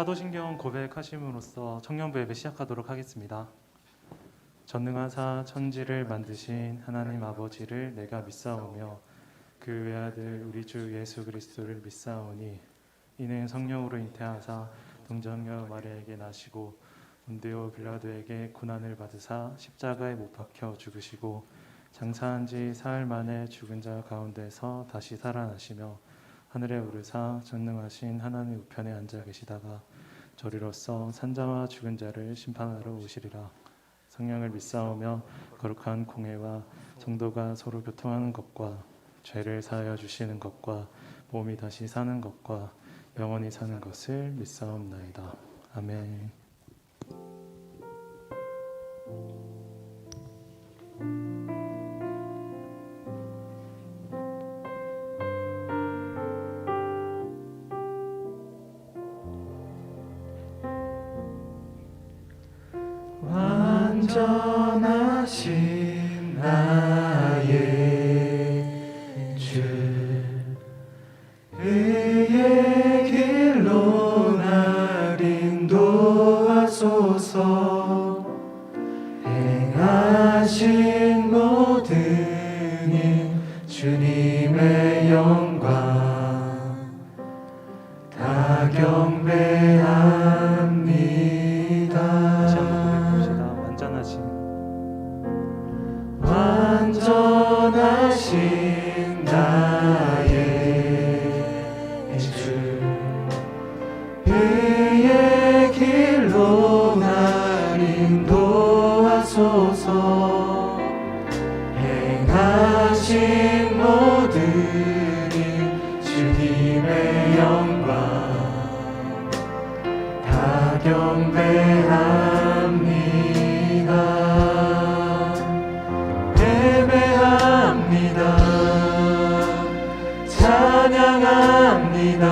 사도신경 고백하심으로써 청년부 예배 시작하도록 하겠습니다. 전능하사 천지를 만드신 하나님 아버지를 내가 믿사오며 그 외아들 우리 주 예수 그리스도를 믿사오니 이는 성령으로 잉태하사 동정녀 마리아에게 나시고 본디오 빌라도에게 고난을 받으사 십자가에 못 박혀 죽으시고 장사한 지 사흘 만에 죽은 자 가운데서 다시 살아나시며 하늘에 오르사 전능하신 하나님 우편에 앉아 계시다가 저리로서 산자와 죽은 자를 심판하러 오시리라. 성령을 믿사오며 거룩한 공회와 성도가 서로 교통하는 것과 죄를 사하여 주시는 것과 몸이 다시 사는 것과 영원히 사는 것을 믿사옵나이다. 아멘. 완전하신 나의 주 의의 길로 날 인도하소서. 행하신 모든 일 주님의 영광 다 경배합니다. 완전하신 나의 주 의의 길로 날 인도하소서. 행하신 모든 일 주님의 영광 다 경배합니다. 찬양합니다.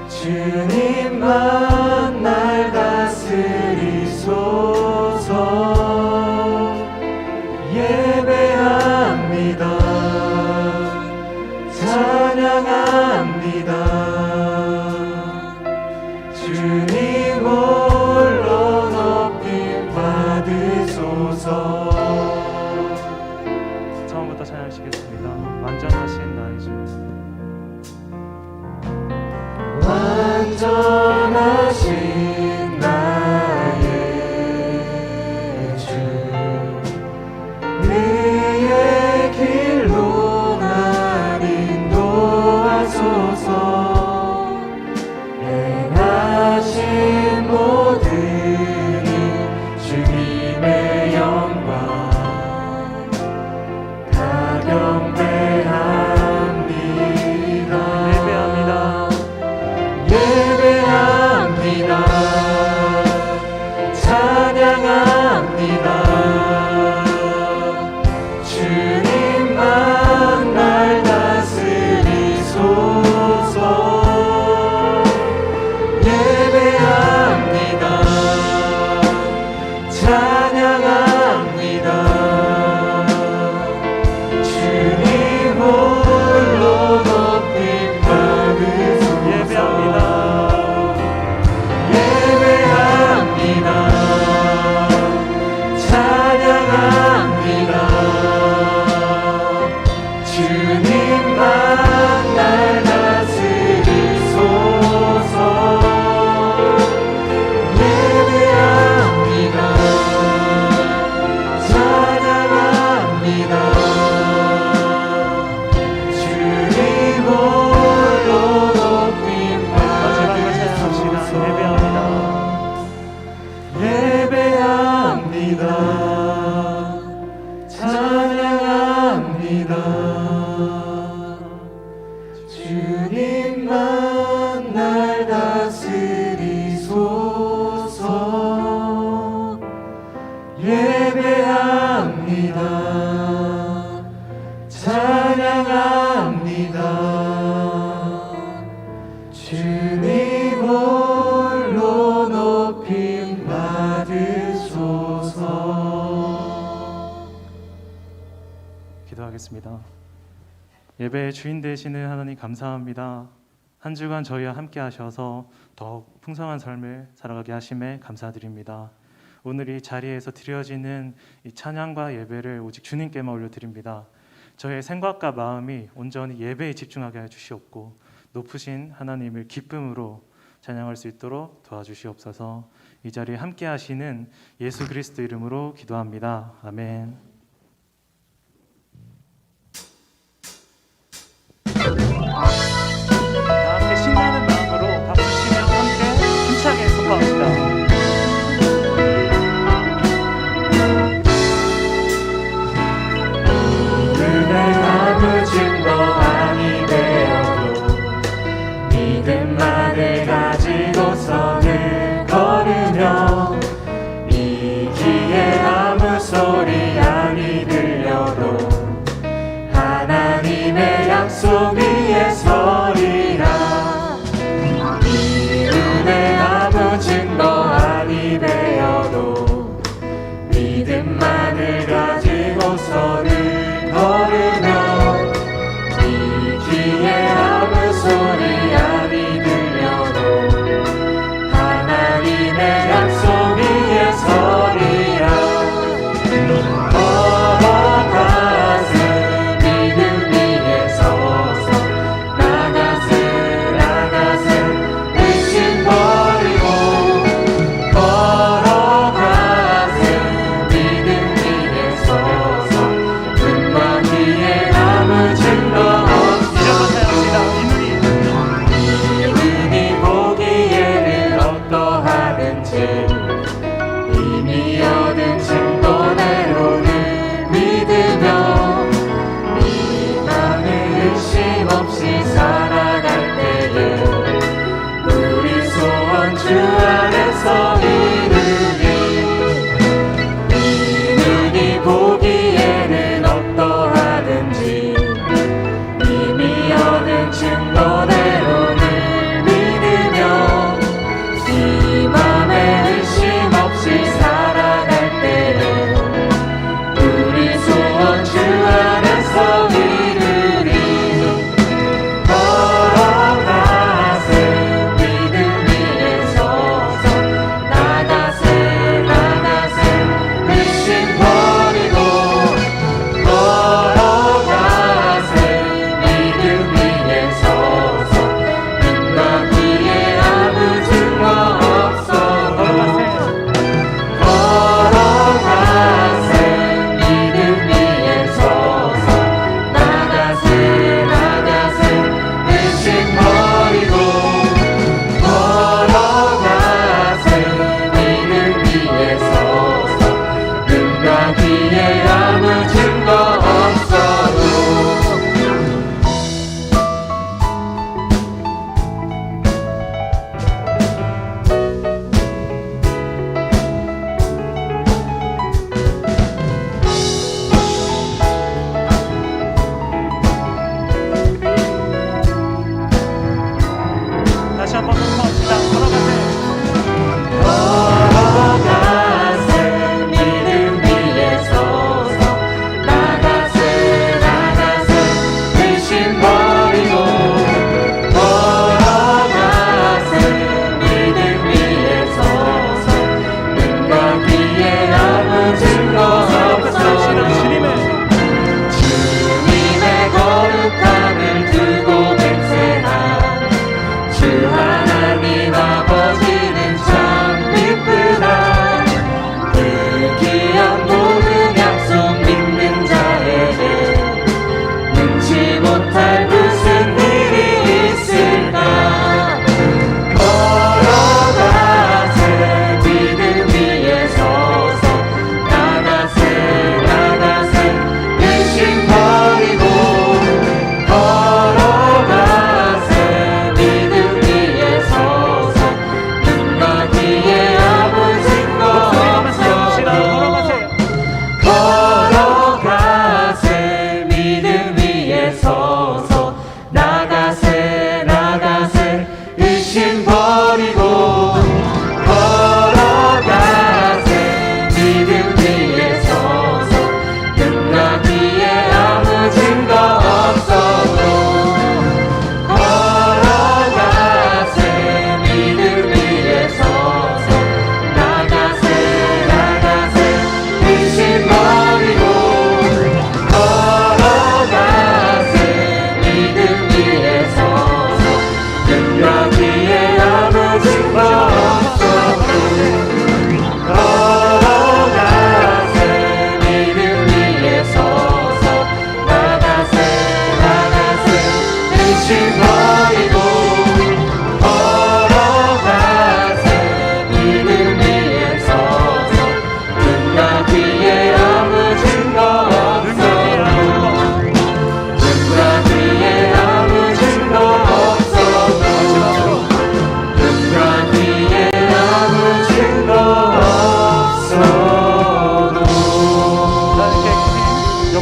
주님만 날 다스리소서. 예배합니다. 찬양합니다. 주님 홀로 높임 받으소서. 처음부터 찬양하시겠습니다. 완전하신 나의 주. 완전하신 나의 주 의의 길로 날 인도하소서. 행하신 모든 일 주님의 영광 다 경배합니다. 예배합니다. 찬양합니다. 주님만 날 다스리소서. 예배합니다. 찬양합니다. 주님 홀로 높임 받으소서. 예배합니다. 찬양합니다. 주님만 날 다스리소서. 예배합니다. 찬양합니다. 주님 홀로 높임 받으소서. 예배합니다. 찬양합니다. 주님만 날 다스리소서. 예배합니다. 찬양합니다. 주님 홀로 높임 받으소서. 기도하겠습니다. 예배의 주인 되시는 하나님 감사합니다. 한 주간 저희와 함께 하셔서 더욱 풍성한 삶을 살아가게 하심에 감사드립니다. 오늘 이 자리에서 드려지는 이 찬양과 예배를 오직 주님께만 올려드립니다. 저의 생각과 마음이 온전히 예배에 집중하게 해주시옵고 높으신 하나님을 기쁨으로 찬양할 수 있도록 도와주시옵소서. 이 자리에 함께 하시는 예수 그리스도 이름으로 기도합니다. 아멘. 다 함께 신나는 마음으로 박수 치며 함께 힘차게 선포합시다. 아무 증거 아니 되어도 믿음만을 가지고서는 걸으며 이 귀에 아무 소리 아니 들려도 하나님의 약속 위에 서리라. 이 눈에 아무 증거 아니 되어도 믿음만을 가지고서는 걸으며 이 귀에 아무 소리 아니 들려도 하나님의 약속 위에 서리라. 걸어가세 믿음 위에 서서 나가세 의심 버리고 걸어가세 믿음 위에 서서 뒤에 아무 증거 없이 이 눈이 보기에는 어떠하든지 이미 얻은 증거대로는 믿으며 이 맘에 의심 없이 살아갈 때에 우리 소원 주 안에서 이루리. 이 눈이 보기에는 어떠하든지 이미 얻은 증거대로는 믿으며 이 맘에 의심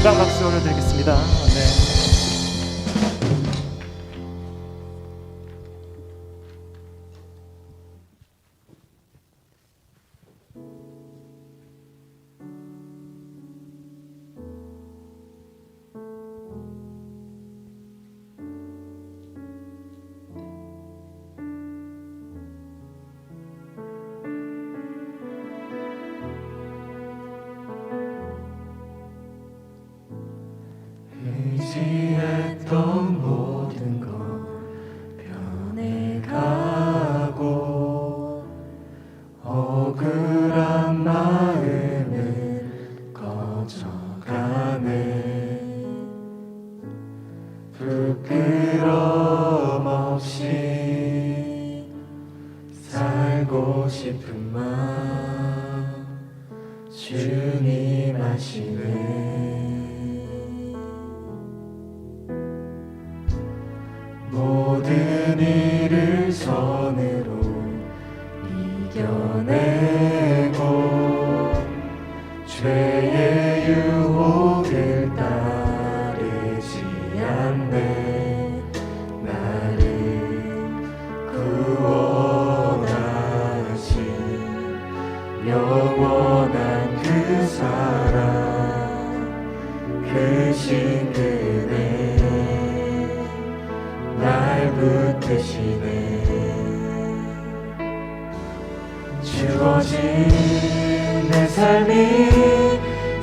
영광 박수 올려드리겠습니다. 네. 의지했던 모든 것 변해가고 억울한 마음은 꺼져가네. 부끄럼 없이 살고 싶은 마음 주님 아시네. 모든 일을 선으로 이겨내고 죄의 유혹을 따르지 않네. 나를 구원하신 영원한 그 사랑 그 신그네 날 붙드시네. 주어진 내 삶이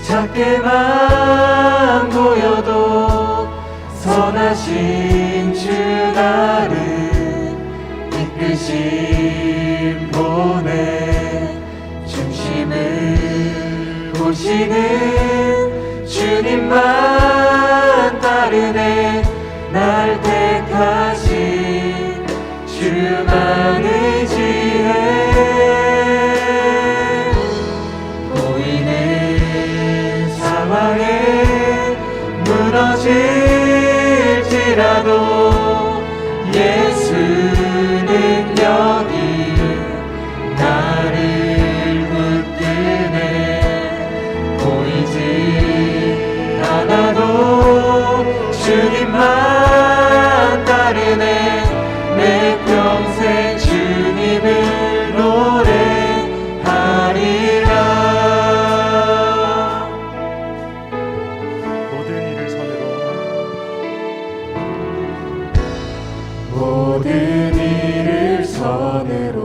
작게만 보여도 선하신 주 나를 이끄신 보내. 중심을 보시는 주님만 따르네. 날 택하신 주만 의지해. 보이는 상황에 무너질지라도 예수 능력이 나를 붙드네. 보이지 않아도 주님만 따르네. 내 평생 주님을 노래하리라. 모든 일을 선으로 모든 일을 선으로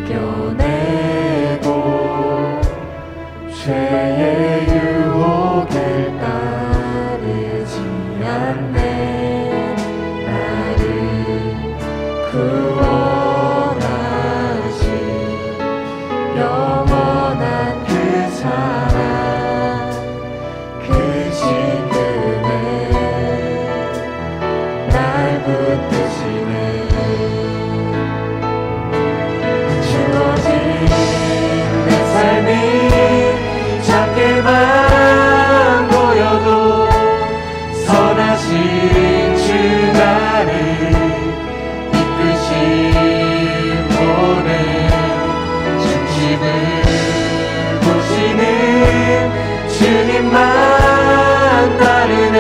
이겨내고 죄의 유혹을 따르지 않네. 나를 구원하신 영원한 그 사랑 그 신그네 날 붙드시네. 주어진 내 삶이 작게만 보여도 선하신 주 나를 이끄신 보내. 중심을 보시는 주님만 따르네.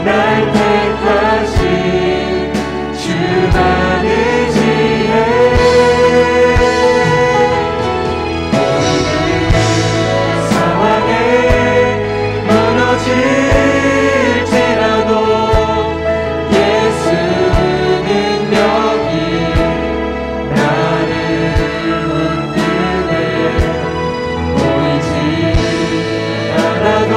날 택하신 주만 의지해. 상황에 무너질지라도 예수 능력이 나를 붙드네. 보이지 않아도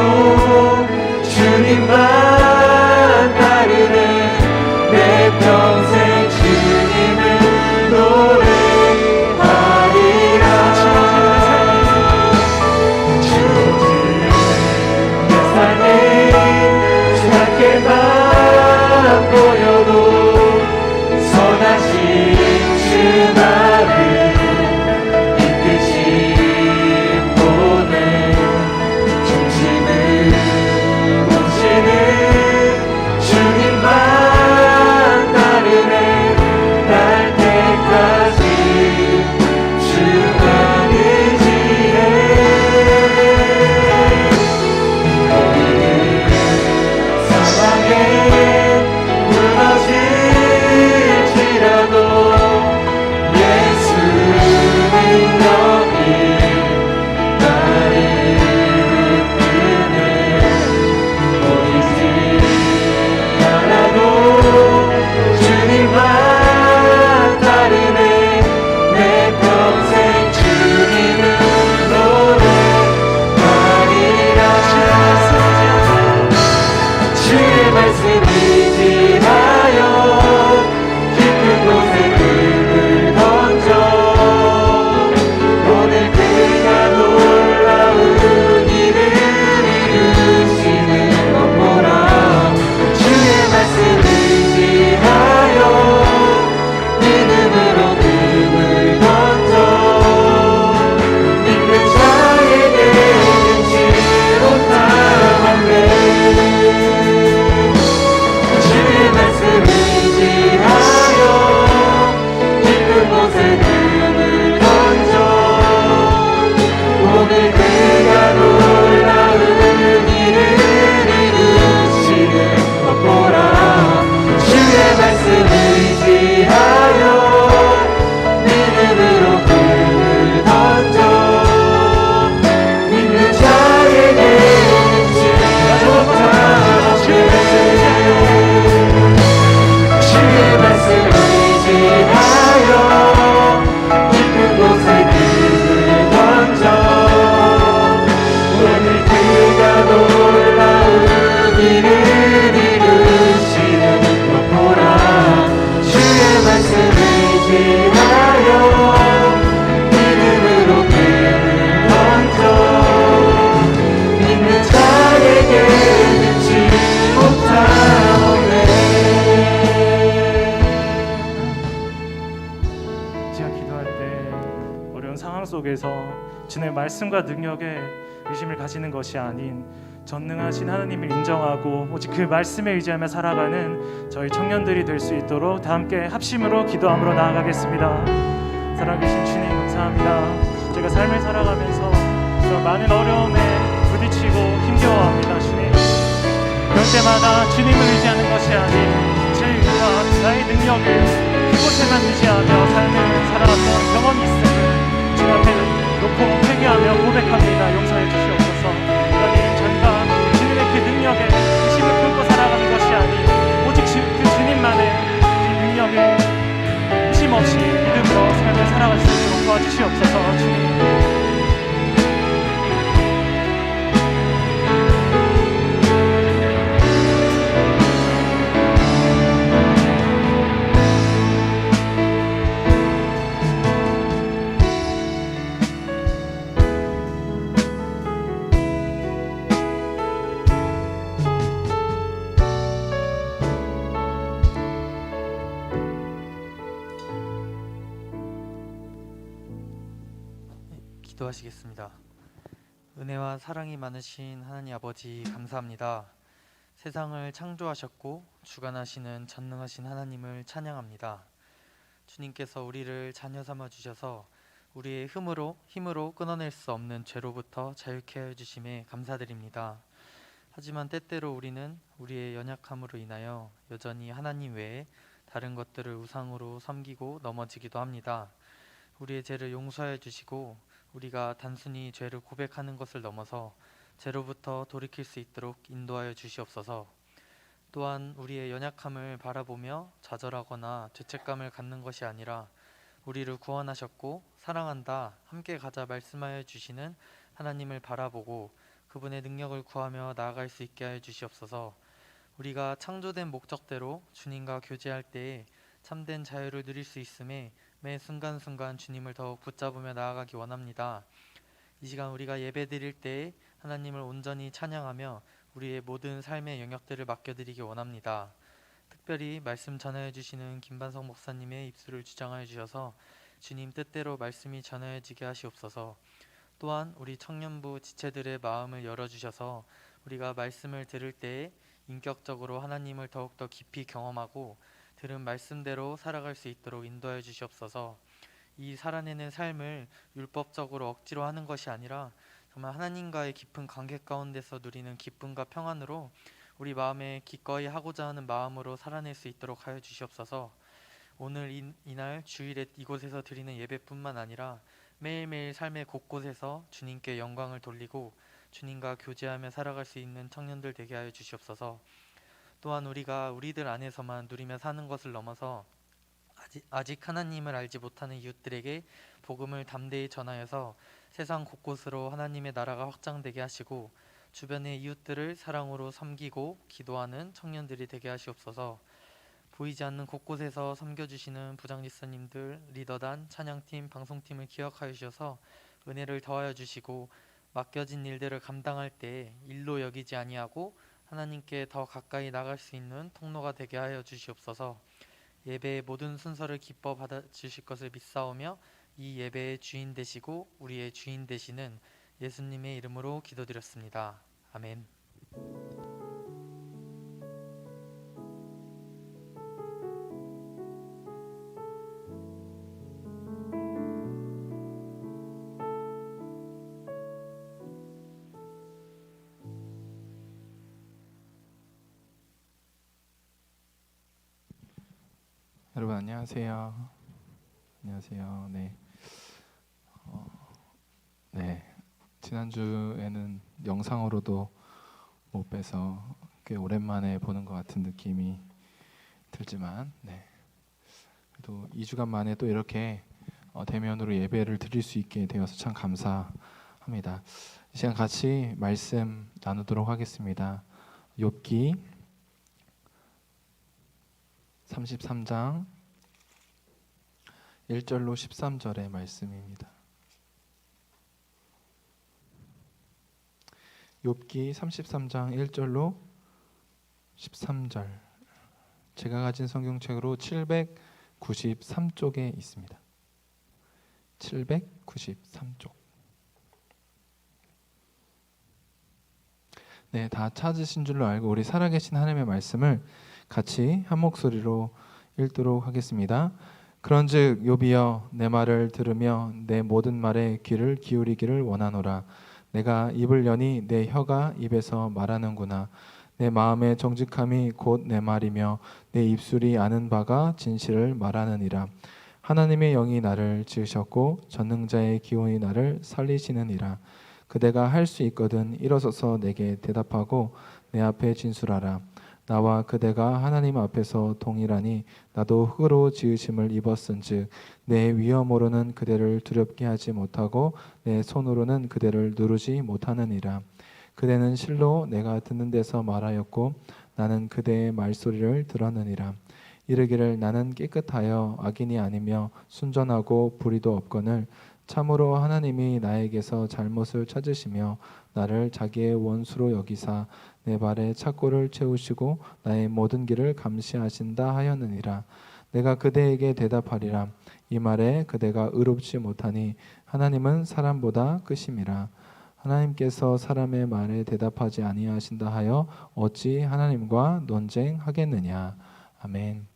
상황 속에서 주님의 말씀과 능력에 의심을 가지는 것이 아닌 전능하신 하나님을 인정하고 오직 그 말씀에 의지하며 살아가는 저희 청년들이 될 수 있도록 다 함께 합심으로 기도함으로 나아가겠습니다. 살아계신 주님 감사합니다. 제가 삶을 살아가면서 정말 많은 어려움에 부딪히고 힘겨워합니다. 주님, 그럴 때마다 주님을 의지하는 것이 아닌 제 의와 나의 능력을 그곳에만 의지하며 삶을 살아왔던 경험이 있음을 주님 앞에 놓고 회개하며 고백합니다. 용서해 주시옵소서. 하나님, 저희가 주님의 그 능력에 의심을 품고 살아가는 것이 아닌 오직 그 주님만의 그 능력을 의심 없이 믿음으로 삶을 살아갈 수 있도록 도와주시옵소서. 주님, 기도하시겠습니다. 은혜와 사랑이 많으신 하나님 아버지 감사합니다. 세상을 창조하셨고 주관하시는 전능하신 하나님을 찬양합니다. 주님께서 우리를 자녀 삼아 주셔서 우리의 힘으로 끊어낼 수 없는 죄로부터 자유케 하여 주심에 감사드립니다. 하지만 때때로 우리는 우리의 연약함으로 인하여 여전히 하나님 외에 다른 것들을 우상으로 섬기고 넘어지기도 합니다. 우리의 죄를 용서해 주시고 우리가 단순히 죄를 고백하는 것을 넘어서 죄로부터 돌이킬 수 있도록 인도하여 주시옵소서. 또한 우리의 연약함을 바라보며 좌절하거나 죄책감을 갖는 것이 아니라 우리를 구원하셨고 사랑한다, 함께 가자 말씀하여 주시는 하나님을 바라보고 그분의 능력을 구하며 나아갈 수 있게 하여 주시옵소서. 우리가 창조된 목적대로 주님과 교제할 때에 참된 자유를 누릴 수 있음에 매 순간순간 주님을 더욱 붙잡으며 나아가기 원합니다. 이 시간 우리가 예배 드릴 때에 하나님을 온전히 찬양하며 우리의 모든 삶의 영역들을 맡겨드리기 원합니다. 특별히 말씀 전하여 주시는 김반석 목사님의 입술을 주장하여 주셔서 주님 뜻대로 말씀이 전하여지게 하시옵소서. 또한 우리 청년부 지체들의 마음을 열어주셔서 우리가 말씀을 들을 때에 인격적으로 하나님을 더욱더 깊이 경험하고 들은 말씀대로 살아갈 수 있도록 인도하여 주시옵소서. 이 살아내는 삶을 율법적으로 억지로 하는 것이 아니라 정말 하나님과의 깊은 관계 가운데서 누리는 기쁨과 평안으로 우리 마음에 기꺼이 하고자 하는 마음으로 살아낼 수 있도록 하여 주시옵소서. 오늘 이날 주일에 이곳에서 드리는 예배뿐만 아니라 매일매일 삶의 곳곳에서 주님께 영광을 돌리고 주님과 교제하며 살아갈 수 있는 청년들 되게 하여 주시옵소서. 또한 우리가 우리들 안에서만 누리며 사는 것을 넘어서 아직 하나님을 알지 못하는 이웃들에게 복음을 담대히 전하여서 세상 곳곳으로 하나님의 나라가 확장되게 하시고 주변의 이웃들을 사랑으로 섬기고 기도하는 청년들이 되게 하시옵소서. 보이지 않는 곳곳에서 섬겨주시는 부장지사님들, 리더단, 찬양팀, 방송팀을 기억하여 주셔서 은혜를 더하여 주시고 맡겨진 일들을 감당할 때 일로 여기지 아니하고 하나님께 더 가까이 나갈 수 있는 통로가 되게 하여 주시옵소서. 예배의 모든 순서를 기뻐 받아주실 것을 믿사오며 이 예배의 주인 되시고 우리의 주인 되시는 예수님의 이름으로 기도드렸습니다. 아멘. 여러분 안녕하세요. 안녕하세요. 네. 지난주에는 영상으로도 못 뵈서 꽤 오랜만에 보는 것 같은 느낌이 들지만, 그래도 2주간 만에 또 이렇게 대면으로 예배를 드릴 수 있게 되어서 참 감사합니다. 이 시간 같이 말씀 나누도록 하겠습니다. 욥기 33장 1절로 13절의 말씀입니다. 욥기 33장 1절로 13절, 제가 가진 성경책으로 793쪽에 있습니다. 793쪽. 네, 다 찾으신 줄로 알고 우리 살아계신 하나님의 말씀을 같이 한 목소리로 읽도록 하겠습니다. 그런즉 욥이여 내 말을 들으며 내 모든 말에 귀를 기울이기를 원하노라. 내가 입을 여니 내 혀가 입에서 말하는구나. 내 마음의 정직함이 곧 내 말이며 내 입술이 아는 바가 진실을 말하느니라. 하나님의 영이 나를 지으셨고 전능자의 기운이 나를 살리시느니라. 그대가 할 수 있거든 일어서서 내게 대답하고 내 앞에 진술하라. 나와 그대가 하나님 앞에서 동일하니 나도 흙으로 지으심을 입었은즉 내 위엄으로는 그대를 두렵게 하지 못하고 내 손으로는 그대를 누르지 못하느니라. 그대는 실로 내가 듣는 데서 말하였고 나는 그대의 말소리를 들었느니라. 이르기를 나는 깨끗하여 악인이 아니며 순전하고 불의도 없거늘 참으로 하나님이 나에게서 잘못을 찾으시며 나를 자기의 원수로 여기사 내 발에 착고를 채우시고 나의 모든 길을 감시하신다 하였느니라. 내가 그대에게 대답하리라. 이 말에 그대가 의롭지 못하니 하나님은 사람보다 크심이라. 하나님께서 사람의 말에 대답하지 아니하신다 하여 어찌 하나님과 논쟁하겠느냐. 아멘.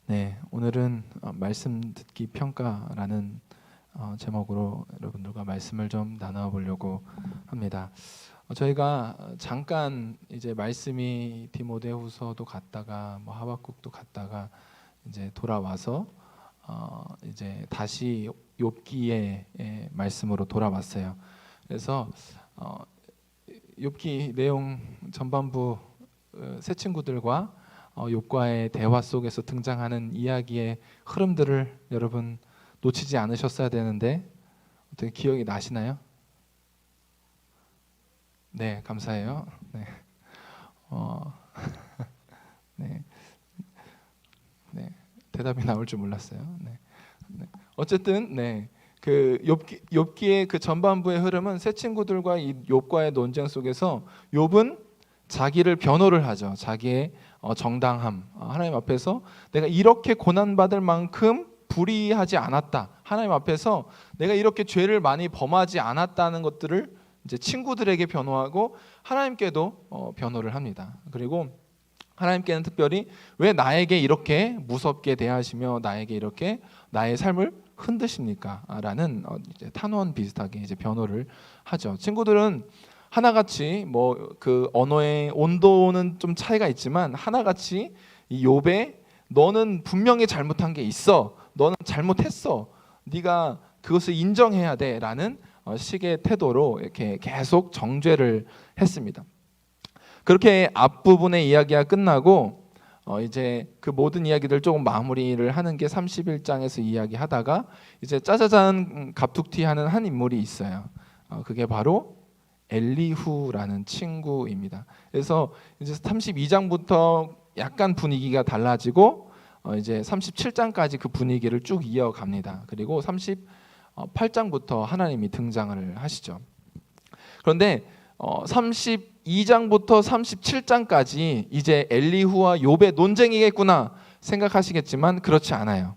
네, 오늘은 말씀 듣기 평가라는 제목으로 여러분들과 말씀을 좀 나눠보려고 합니다. 저희가 잠깐 이제 말씀이 디모데후서도 갔다가 뭐 하박국도 갔다가 이제 돌아와서 이제 다시 욥기의 말씀으로 돌아왔어요. 그래서 욥기 내용 전반부 새 친구들과 욥과의 대화 속에서 등장하는 이야기의 흐름들을 여러분 놓치지 않으셨어야 되는데 어떻게 기억이 나시나요? 네, 감사해요. 네, 네, 대답이 나올 줄 몰랐어요. 네. 어쨌든 그 욥기의 그 전반부의 흐름은 새 친구들과 이 욥과의 논쟁 속에서 욥은 자기를 변호를 하죠. 자기의 정당함, 하나님 앞에서 내가 이렇게 고난받을 만큼 불의하지 않았다. 하나님 앞에서 내가 이렇게 죄를 많이 범하지 않았다는 것들을 이제 친구들에게 변호하고 하나님께도 변호를 합니다. 그리고 하나님께는 특별히 왜 나에게 이렇게 무섭게 대하시며 나에게 이렇게 나의 삶을 흔드십니까? 라는 이제 탄원 비슷하게 이제 변호를 하죠. 친구들은 하나같이 뭐 그 언어의 온도는 좀 차이가 있지만 하나같이 이 욥에 너는 분명히 잘못한 게 있어. 너는 잘못했어. 네가 그것을 인정해야 돼라는 식의 태도로 이렇게 계속 정죄를 했습니다. 그렇게 앞부분의 이야기가 끝나고 이제 그 모든 이야기들 조금 마무리를 하는 게 31장에서 이야기하다가 이제 짜자잔 갑툭튀하는 한 인물이 있어요. 그게 바로 엘리후라는 친구입니다. 그래서 이제 32장부터 약간 분위기가 달라지고 이제 37장까지 그 분위기를 쭉 이어갑니다. 그리고 38장부터 하나님이 등장을 하시죠. 그런데 32장부터 37장까지 이제 엘리후와 욥의 논쟁이겠구나 생각하시겠지만 그렇지 않아요.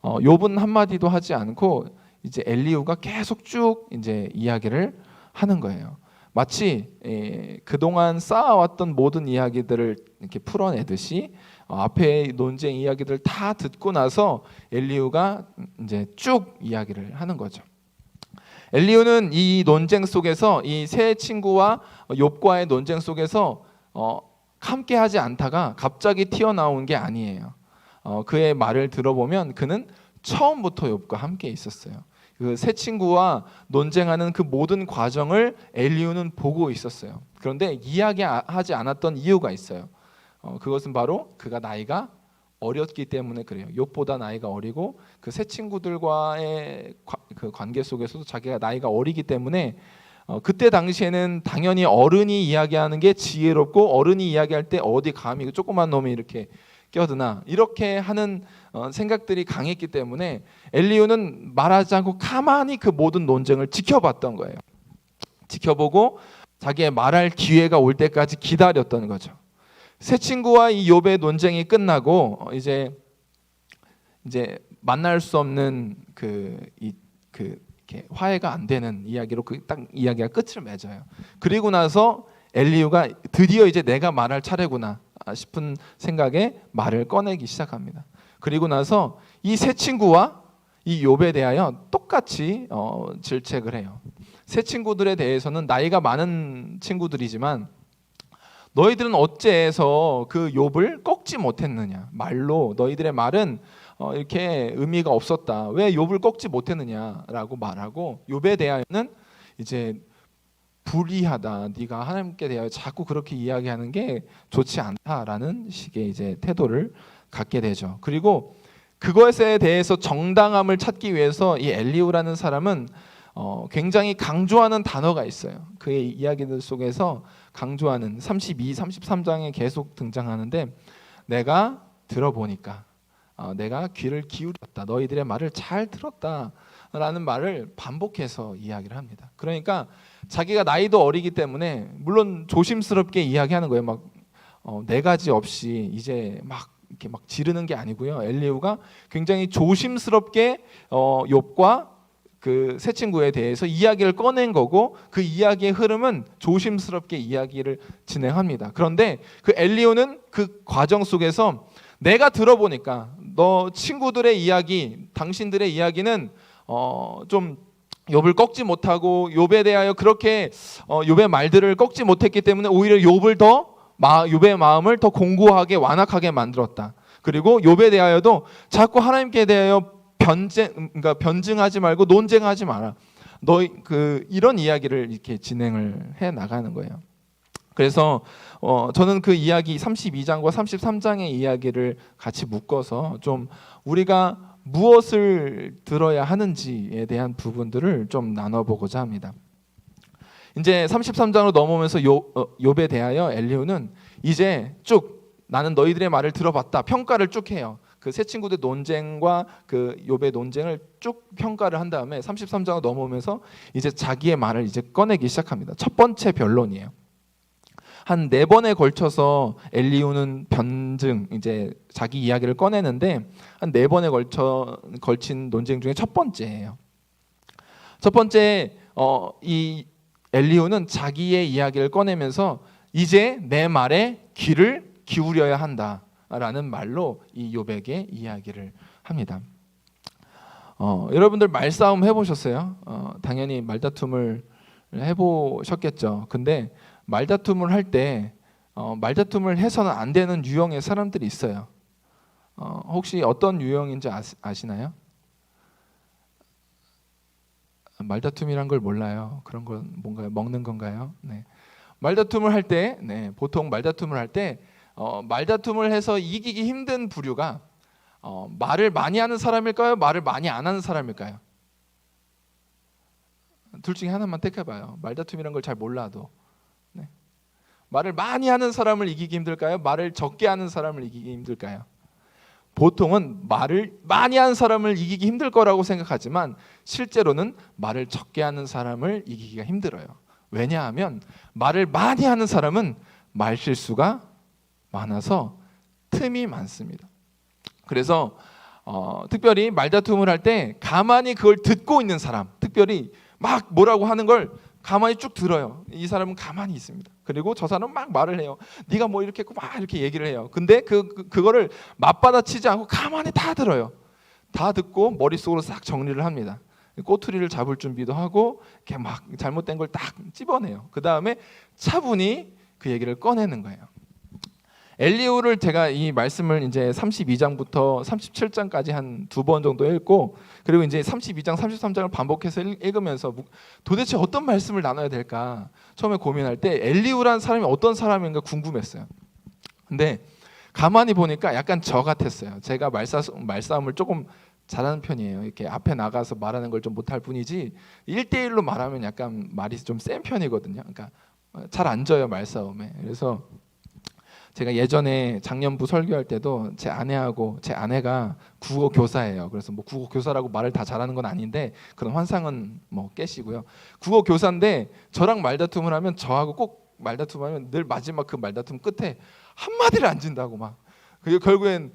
욥은 한마디도 하지 않고 이제 엘리후가 계속 쭉 이제 이야기를 하는 거예요. 마치 그동안 쌓아왔던 모든 이야기들을 이렇게 풀어내듯이 앞에 논쟁 이야기들 다 듣고 나서 엘리후가 이제 쭉 이야기를 하는 거죠. 엘리후는 이 논쟁 속에서 이 세 친구와 욥과의 논쟁 속에서 함께하지 않다가 갑자기 튀어나온 게 아니에요. 그의 말을 들어보면 그는 처음부터 욥과 함께 있었어요. 그 세 친구와 논쟁하는 그 모든 과정을 엘리후는 보고 있었어요. 그런데 이야기하지 않았던 이유가 있어요. 그것은 바로 그가 나이가 어렸기 때문에 그래요. 욥보다 나이가 어리고 그 세 친구들과의 그 관계 속에서도 자기가 나이가 어리기 때문에 그때 당시에는 당연히 어른이 이야기하는 게 지혜롭고 어른이 이야기할 때 어디 감히 조그만 놈이 이렇게 껴드나 이렇게 하는 생각들이 강했기 때문에 엘리후는 말하지 않고 가만히 그 모든 논쟁을 지켜봤던 거예요. 지켜보고 자기의 말할 기회가 올 때까지 기다렸던 거죠. 새 친구와 이 욥의 논쟁이 끝나고 이제 만날 수 없는 이렇게 화해가 안 되는 이야기로 딱 이야기가 끝을 맺어요. 그리고 나서 엘리후가 드디어 이제 내가 말할 차례구나 싶은 생각에 말을 꺼내기 시작합니다. 그리고 나서 이 세 친구와 이 욥에 대하여 똑같이 질책을 해요. 세 친구들에 대해서는 나이가 많은 친구들이지만 너희들은 어째서 그 욥을 꺾지 못했느냐, 말로 너희들의 말은 이렇게 의미가 없었다, 왜 욥을 꺾지 못했느냐라고 말하고, 욥에 대하여는 이제 불의하다, 네가 하나님께 대하여 자꾸 그렇게 이야기하는 게 좋지 않다라는 식의 이제 태도를 갖게 되죠. 그리고 그것에 대해서 정당함을 찾기 위해서 이 엘리후라는 사람은 굉장히 강조하는 단어가 있어요. 그의 이야기들 속에서 강조하는 32, 33장에 계속 등장하는데, 내가 들어보니까, 내가 귀를 기울였다, 너희들의 말을 잘 들었다 라는 말을 반복해서 이야기를 합니다. 그러니까 자기가 나이도 어리기 때문에 물론 조심스럽게 이야기하는 거예요. 막 네 가지 없이 이제 막 이렇게 막 지르는 게 아니고요. 엘리후가 굉장히 조심스럽게 욥과 그 세 친구에 대해서 이야기를 꺼낸 거고, 그 이야기의 흐름은 조심스럽게 이야기를 진행합니다. 그런데 그 엘리후는 그 과정 속에서 내가 들어보니까 너 친구들의 이야기, 당신들의 이야기는 좀 욥을 꺾지 못하고 욥에 대하여 그렇게 욥의 말들을 꺾지 못했기 때문에 오히려 욥의 마음을 더 공고하게 완악하게 만들었다. 그리고 욥에 대하여도 자꾸 하나님께 대하여 변증하지 말고 논쟁하지 마라. 이런 이야기를 이렇게 진행을 해 나가는 거예요. 그래서 저는 그 이야기 32장과 33장의 이야기를 같이 묶어서 좀 우리가 무엇을 들어야 하는지에 대한 부분들을 좀 나눠보고자 합니다. 이제 33장으로 넘어오면서 욥에 대하여 엘리후는 이제 쭉 나는 너희들의 말을 들어봤다, 평가를 쭉 해요. 그 세 친구들의 논쟁과 그 욥의 논쟁을 쭉 평가를 한 다음에 33장으로 넘어오면서 이제 자기의 말을 이제 꺼내기 시작합니다. 첫 번째 변론이에요. 한 4번에 걸쳐서 엘리후는 이제 자기 이야기를 꺼내는데, 한 4번에 걸친 논쟁 중에 첫 번째예요. 첫 번째 이 엘리후는 자기의 이야기를 꺼내면서 이제 내 말에 귀를 기울여야 한다라는 말로 이 욥에게 이야기를 합니다. 여러분들 말싸움 해보셨어요? 당연히 말다툼을 해보셨겠죠. 근데 말다툼을 할 때 말다툼을 해서는 안 되는 유형의 사람들이 있어요. 혹시 어떤 유형인지 아시나요? 말다툼이란 걸 몰라요. 그런 건 뭔가요? 먹는 건가요? 네. 말다툼을 할 때, 보통 말다툼을 할 때 말다툼을 해서 이기기 힘든 부류가 말을 많이 하는 사람일까요? 말을 많이 안 하는 사람일까요? 둘 중에 하나만 택해봐요. 말다툼이란 걸 잘 몰라도. 말을 많이 하는 사람을 이기기 힘들까요? 말을 적게 하는 사람을 이기기 힘들까요? 보통은 말을 많이 하는 사람을 이기기 힘들 거라고 생각하지만 실제로는 말을 적게 하는 사람을 이기기가 힘들어요. 왜냐하면 말을 많이 하는 사람은 말실수가 많아서 틈이 많습니다. 그래서 특별히 말다툼을 할 때 가만히 그걸 듣고 있는 사람, 특별히 막 뭐라고 하는 걸 가만히 쭉 들어요. 이 사람은 가만히 있습니다. 그리고 저 사람은 막 말을 해요. 네가 뭐 이렇게 했고 막 이렇게 얘기를 해요. 근데 그거를 맞받아치지 않고 가만히 다 들어요. 다 듣고 머릿속으로 싹 정리를 합니다. 꼬투리를 잡을 준비도 하고 이렇게 막 잘못된 걸 딱 찝어내요. 그 다음에 차분히 그 얘기를 꺼내는 거예요. 엘리후를 제가 이 말씀을 이제 32장부터 37장까지 한 2번 정도 읽고, 그리고 이제 32장, 33장을 반복해서 읽으면서 도대체 어떤 말씀을 나눠야 될까 처음에 고민할 때 엘리후라는 사람이 어떤 사람인가 궁금했어요. 근데 가만히 보니까 약간 저 같았어요. 제가 말싸움을 조금 잘하는 편이에요. 이렇게 앞에 나가서 말하는 걸 좀 못할 뿐이지 1대1로 말하면 약간 말이 좀 센 편이거든요. 그러니까 잘 안 져요, 말싸움에. 그래서 제가 예전에 작년부 설교할 때도 제 아내가 국어 교사예요. 그래서 뭐 국어 교사라고 말을 다 잘하는 건 아닌데 그런 환상은 뭐 깨시고요. 국어 교사인데 저랑 말다툼을 하면 저하고 꼭 말다툼하면 늘 마지막 그 말다툼 끝에 한마디를 안 진다고 막 그리고 결국엔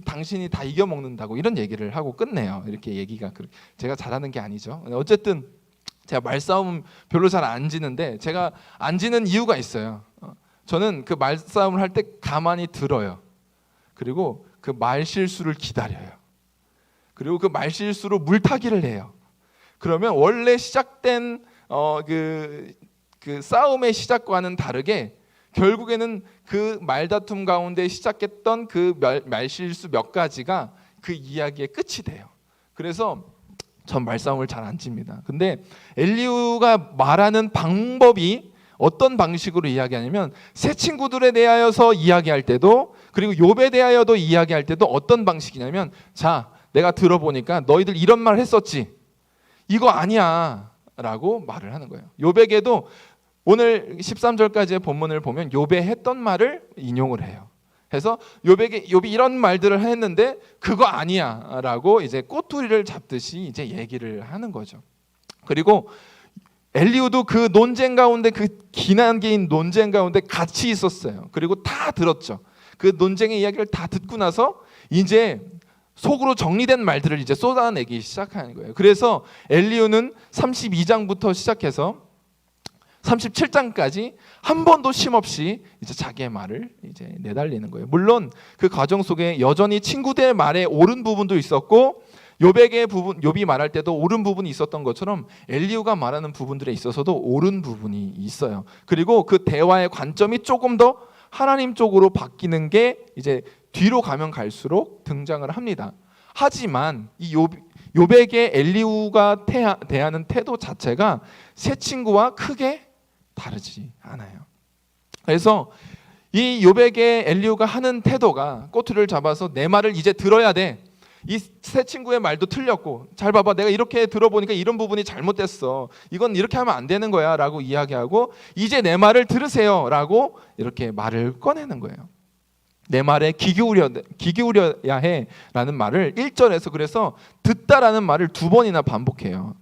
당신이 다 이겨 먹는다고 이런 얘기를 하고 끝내요. 이렇게 얘기가 제가 잘하는 게 아니죠. 어쨌든 제가 말싸움 별로 잘 안 지는데 제가 안 지는 이유가 있어요. 저는 그 말싸움을 할 때 가만히 들어요. 그리고 그 말실수를 기다려요. 그리고 그 말실수로 물타기를 해요. 그러면 원래 시작된 그 싸움의 시작과는 다르게 결국에는 그 말다툼 가운데 시작했던 그 말실수 몇 가지가 그 이야기의 끝이 돼요. 그래서 전 말싸움을 잘 안 칩니다. 근데 엘리후가 말하는 방법이 어떤 방식으로 이야기하냐면 새 친구들에 대하여서 이야기할 때도 그리고 욥에 대하여도 이야기할 때도 어떤 방식이냐면 자, 내가 들어보니까 너희들 이런 말 했었지. 이거 아니야 라고 말을 하는 거예요. 욥에게도 오늘 13절까지의 본문을 보면 욥에 했던 말을 인용을 해요. 그래서 욥이 이런 말들을 했는데 그거 아니야라고 이제 꼬투리를 잡듯이 이제 얘기를 하는 거죠. 그리고 엘리후도 그 논쟁 가운데 그 기난개인 논쟁 가운데 같이 있었어요. 그리고 다 들었죠. 그 논쟁의 이야기를 다 듣고 나서 이제 속으로 정리된 말들을 이제 쏟아내기 시작하는 거예요. 그래서 엘리후는 32장부터 시작해서 37장까지 한 번도 쉼없이 이제 자기의 말을 이제 내달리는 거예요. 물론 그 과정 속에 여전히 친구들의 말에 옳은 부분도 있었고 욥이 말할 때도 옳은 부분이 있었던 것처럼 엘리후가 말하는 부분들에 있어서도 옳은 부분이 있어요. 그리고 그 대화의 관점이 조금 더 하나님 쪽으로 바뀌는 게 이제 뒤로 가면 갈수록 등장을 합니다. 하지만 이 욥에게 엘리후가 대하는 태도 자체가 새 친구와 크게 다르지 않아요. 그래서 이 욥에게 엘리후가 하는 태도가 꼬투리를 잡아서 내 말을 이제 들어야 돼. 이 새 친구의 말도 틀렸고 잘 봐봐 내가 이렇게 들어보니까 이런 부분이 잘못됐어. 이건 이렇게 하면 안 되는 거야 라고 이야기하고 이제 내 말을 들으세요 라고 이렇게 말을 꺼내는 거예요. 내 말에 귀 기울여야 해 라는 말을 1절에서 그래서 듣다라는 말을 2번이나 반복해요.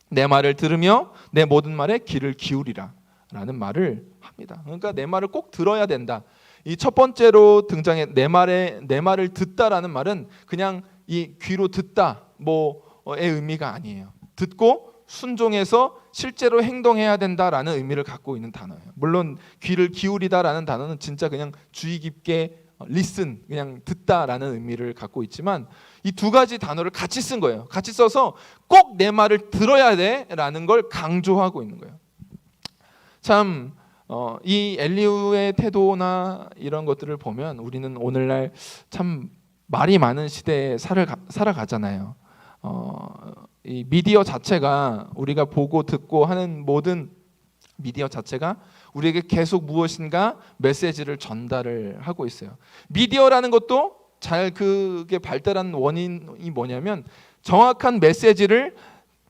내 말을 들으며 내 모든 말에 귀를 기울이라 라는 말을 합니다. 그러니까 내 말을 꼭 들어야 된다. 이 첫 번째로 등장해 내 말을 듣다라는 말은 그냥 이 귀로 듣다 뭐의 의미가 아니에요. 듣고 순종해서 실제로 행동해야 된다라는 의미를 갖고 있는 단어예요. 물론 귀를 기울이다라는 단어는 진짜 그냥 주의 깊게 listen 그냥 듣다라는 의미를 갖고 있지만 이 두 가지 단어를 같이 쓴 거예요. 같이 써서 꼭 내 말을 들어야 돼라는 걸 강조하고 있는 거예요. 참 이 엘리후의 태도나 이런 것들을 보면 우리는 오늘날 참 말이 많은 시대에 살아가잖아요. 이 미디어 자체가 우리가 보고 듣고 하는 모든 미디어 자체가 우리에게 계속 무엇인가 메시지를 전달을 하고 있어요. 미디어라는 것도 잘 그게 발달한 원인이 뭐냐면 정확한 메시지를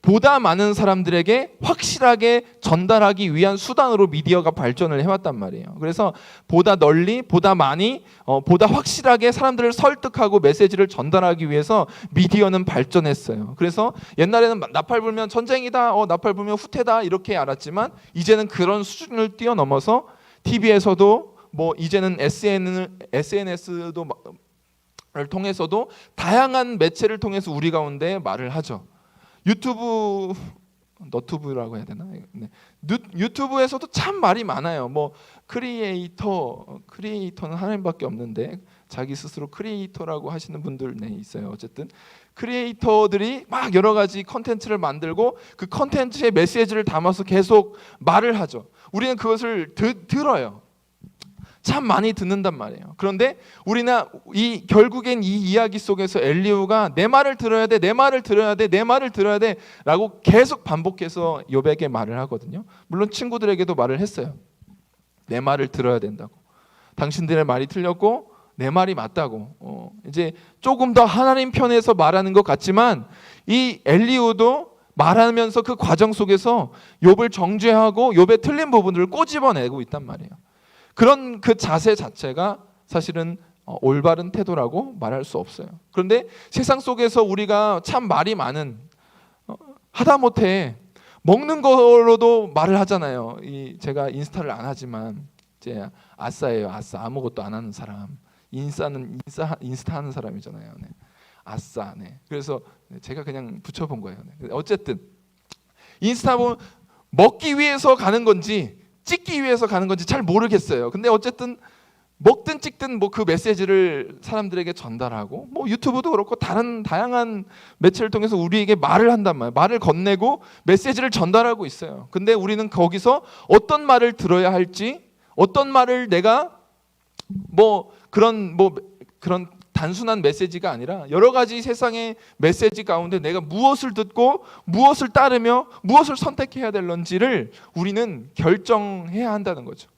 보다 많은 사람들에게 확실하게 전달하기 위한 수단으로 미디어가 발전을 해왔단 말이에요. 그래서 보다 널리, 보다 많이, 보다 확실하게 사람들을 설득하고 메시지를 전달하기 위해서 미디어는 발전했어요. 그래서 옛날에는 나팔 불면 전쟁이다, 나팔 불면 후퇴다 이렇게 알았지만 이제는 그런 수준을 뛰어넘어서 TV에서도 뭐 이제는 SNS도 를 통해서도 다양한 매체를 통해서 우리 가운데 말을 하죠. 너튜브라고 해야 되나? 네. 유튜브에서도 참 말이 많아요. 뭐 크리에이터는 하나님밖에 없는데 자기 스스로 크리에이터라고 하시는 분들 있어요. 어쨌든 크리에이터들이 막 여러 가지 컨텐츠를 만들고 그 컨텐츠의 메시지를 담아서 계속 말을 하죠. 우리는 그것을 들어요. 참 많이 듣는단 말이에요. 그런데 우리는 결국엔 이 이야기 속에서 엘리후가 내 말을 들어야 돼, 내 말을 들어야 돼, 내 말을 들어야 돼 라고 계속 반복해서 욥에게 말을 하거든요. 물론 친구들에게도 말을 했어요. 내 말을 들어야 된다고. 당신들의 말이 틀렸고 내 말이 맞다고. 이제 조금 더 하나님 편에서 말하는 것 같지만 이 엘리후도 말하면서 그 과정 속에서 욥을 정죄하고 욥의 틀린 부분들을 꼬집어내고 있단 말이에요. 그런 그 자세 자체가 사실은 올바른 태도라고 말할 수 없어요. 그런데 세상 속에서 우리가 참 말이 많은 하다못해 먹는 거로도 말을 하잖아요. 제가 인스타를 안 하지만 이제 아싸예요. 아싸 아무것도 안 하는 사람. 인스타 하는 사람이잖아요. 네. 아싸. 네. 그래서 제가 그냥 붙여본 거예요. 네. 어쨌든 인스타 보면 먹기 위해서 가는 건지 찍기 위해서 가는 건지 잘 모르겠어요. 근데 어쨌든 먹든 찍든 뭐 그 메시지를 사람들에게 전달하고, 뭐 유튜브도 그렇고 다른 다양한 매체를 통해서 우리에게 말을 한단 말이에요. 말을 건네고 메시지를 전달하고 있어요. 근데 우리는 거기서 어떤 말을 들어야 할지, 어떤 말을 내가 뭐 그런 단순한 메시지가 아니라 여러 가지 세상의 메시지 가운데 내가 무엇을 듣고 무엇을 따르며 무엇을 선택해야 될런지를 우리는 결정해야 한다는 거죠.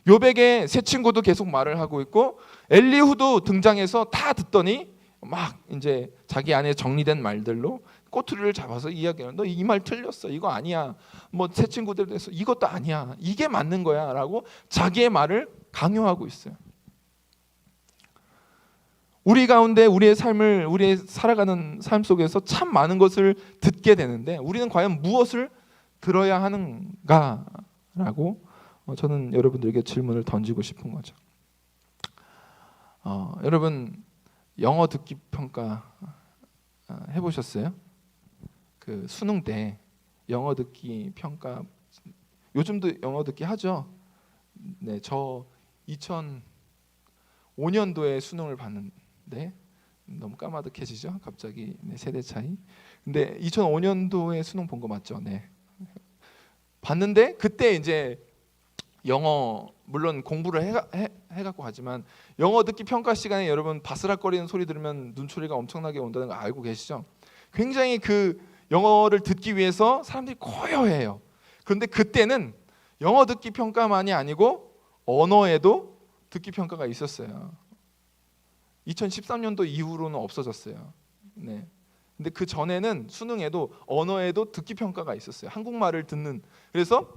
요백의 세 친구도 계속 말을 하고 있고 엘리후도 등장해서 다 듣더니 막 이제 자기 안에 정리된 말들로 꼬투리를 잡아서 이야기하는, 너 이 말 틀렸어, 이거 아니야. 뭐 세 친구들도 해서 이것도 아니야, 이게 맞는 거야 라고 자기의 말을 강요하고 있어요. 우리 가운데 우리의 살아가는 삶 속에서 참 많은 것을 듣게 되는데 우리는 과연 무엇을 들어야 하는가라고 저는 여러분들에게 질문을 던지고 싶은 거죠. 여러분 영어 듣기 평가 해보셨어요? 그 수능 때 영어 듣기 평가, 요즘도 영어 듣기 하죠. 네, 저 2005년도에 수능을 봤는데 너무 까마득해지죠, 갑자기. 네, 세대 차이. 근데 2005년도에 수능 본 거 맞죠? 네. 봤는데 그때 이제 영어 물론 공부를 해갖고 하지만 영어 듣기 평가 시간에 여러분 바스락거리는 소리 들으면 눈초리가 엄청나게 온다는 거 알고 계시죠? 굉장히 그 영어를 듣기 위해서 사람들이 고요해요. 그런데 그때는 영어 듣기 평가만이 아니고 언어에도 듣기 평가가 있었어요. 2013년도 이후로는 없어졌어요. 네. 근데 그 전에는 수능에도 언어에도 듣기 평가가 있었어요. 한국말을 듣는. 그래서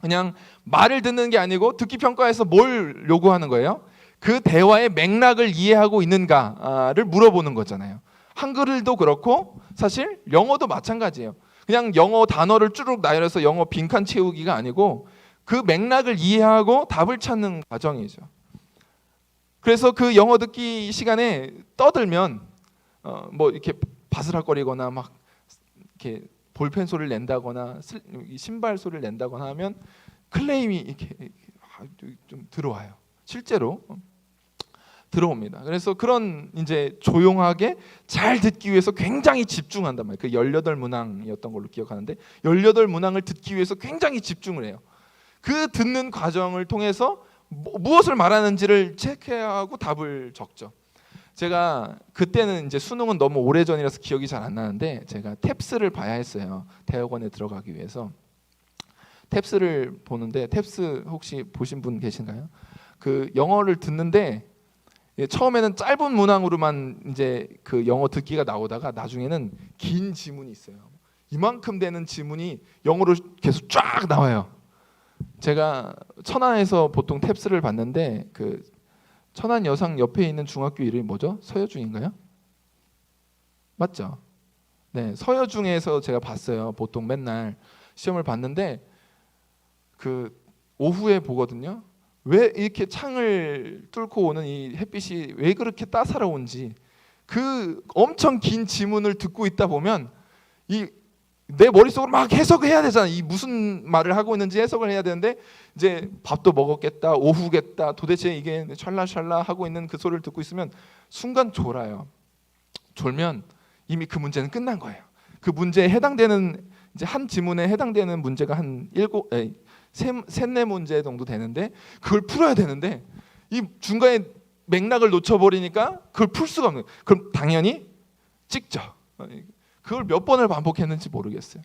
그냥 말을 듣는 게 아니고 듣기 평가에서 뭘 요구하는 거예요? 그 대화의 맥락을 이해하고 있는가를 물어보는 거잖아요. 한글도 그렇고 사실 영어도 마찬가지예요. 그냥 영어 단어를 쭈룩 나열해서 영어 빈칸 채우기가 아니고 그 맥락을 이해하고 답을 찾는 과정이죠. 그래서 그 영어 듣기 시간에 떠들면 뭐 이렇게 바스락거리거나 막 이렇게 볼펜 소리를 낸다거나 신발 소리를 낸다거나 하면 클레임이 이렇게 좀 들어와요. 실제로 들어옵니다. 그래서 그런 이제 조용하게 잘 듣기 위해서 굉장히 집중한단 말이에요. 그 18문항이었던 걸로 기억하는데 18문항을 듣기 위해서 굉장히 집중을 해요. 그 듣는 과정을 통해서 무엇을 말하는지를 체크하고 답을 적죠. 제가 그때는 이제 수능은 너무 오래전이라서 기억이 잘 안 나는데 제가 탭스를 봐야 했어요. 대학원에 들어가기 위해서. 탭스를 보는데 탭스 혹시 보신 분 계신가요? 그 영어를 듣는데 처음에는 짧은 문항으로만 이제 그 영어 듣기가 나오다가 나중에는 긴 지문이 있어요. 이만큼 되는 지문이 영어로 계속 쫙 나와요. 제가 천안에서 보통 탭스를 봤는데 그 천안 여상 옆에 있는 중학교 이름이 뭐죠? 서여중인가요? 맞죠? 네, 서여중에서 제가 봤어요. 보통 맨날 시험을 봤는데 그 오후에 보거든요. 왜 이렇게 창을 뚫고 오는 이 햇빛이 왜 그렇게 따사로운지 그 엄청 긴 지문을 듣고 있다 보면 내 머릿속으로 막 해석을 해야 되잖아. 이 무슨 말을 하고 있는지 해석을 해야 되는데 이제 밥도 먹었겠다, 오후겠다, 도대체 이게 샬라샬라 하고 있는 그 소리를 듣고 있으면 순간 졸아요. 졸면 이미 그 문제는 끝난 거예요. 그 문제에 해당되는 이제 한 지문에 해당되는 문제가 한 셋네 문제 정도 되는데 그걸 풀어야 되는데 이 중간에 맥락을 놓쳐버리니까 그걸 풀 수가 없는 거예요. 그럼 당연히 찍죠. 그걸 몇 번을 반복했는지 모르겠어요.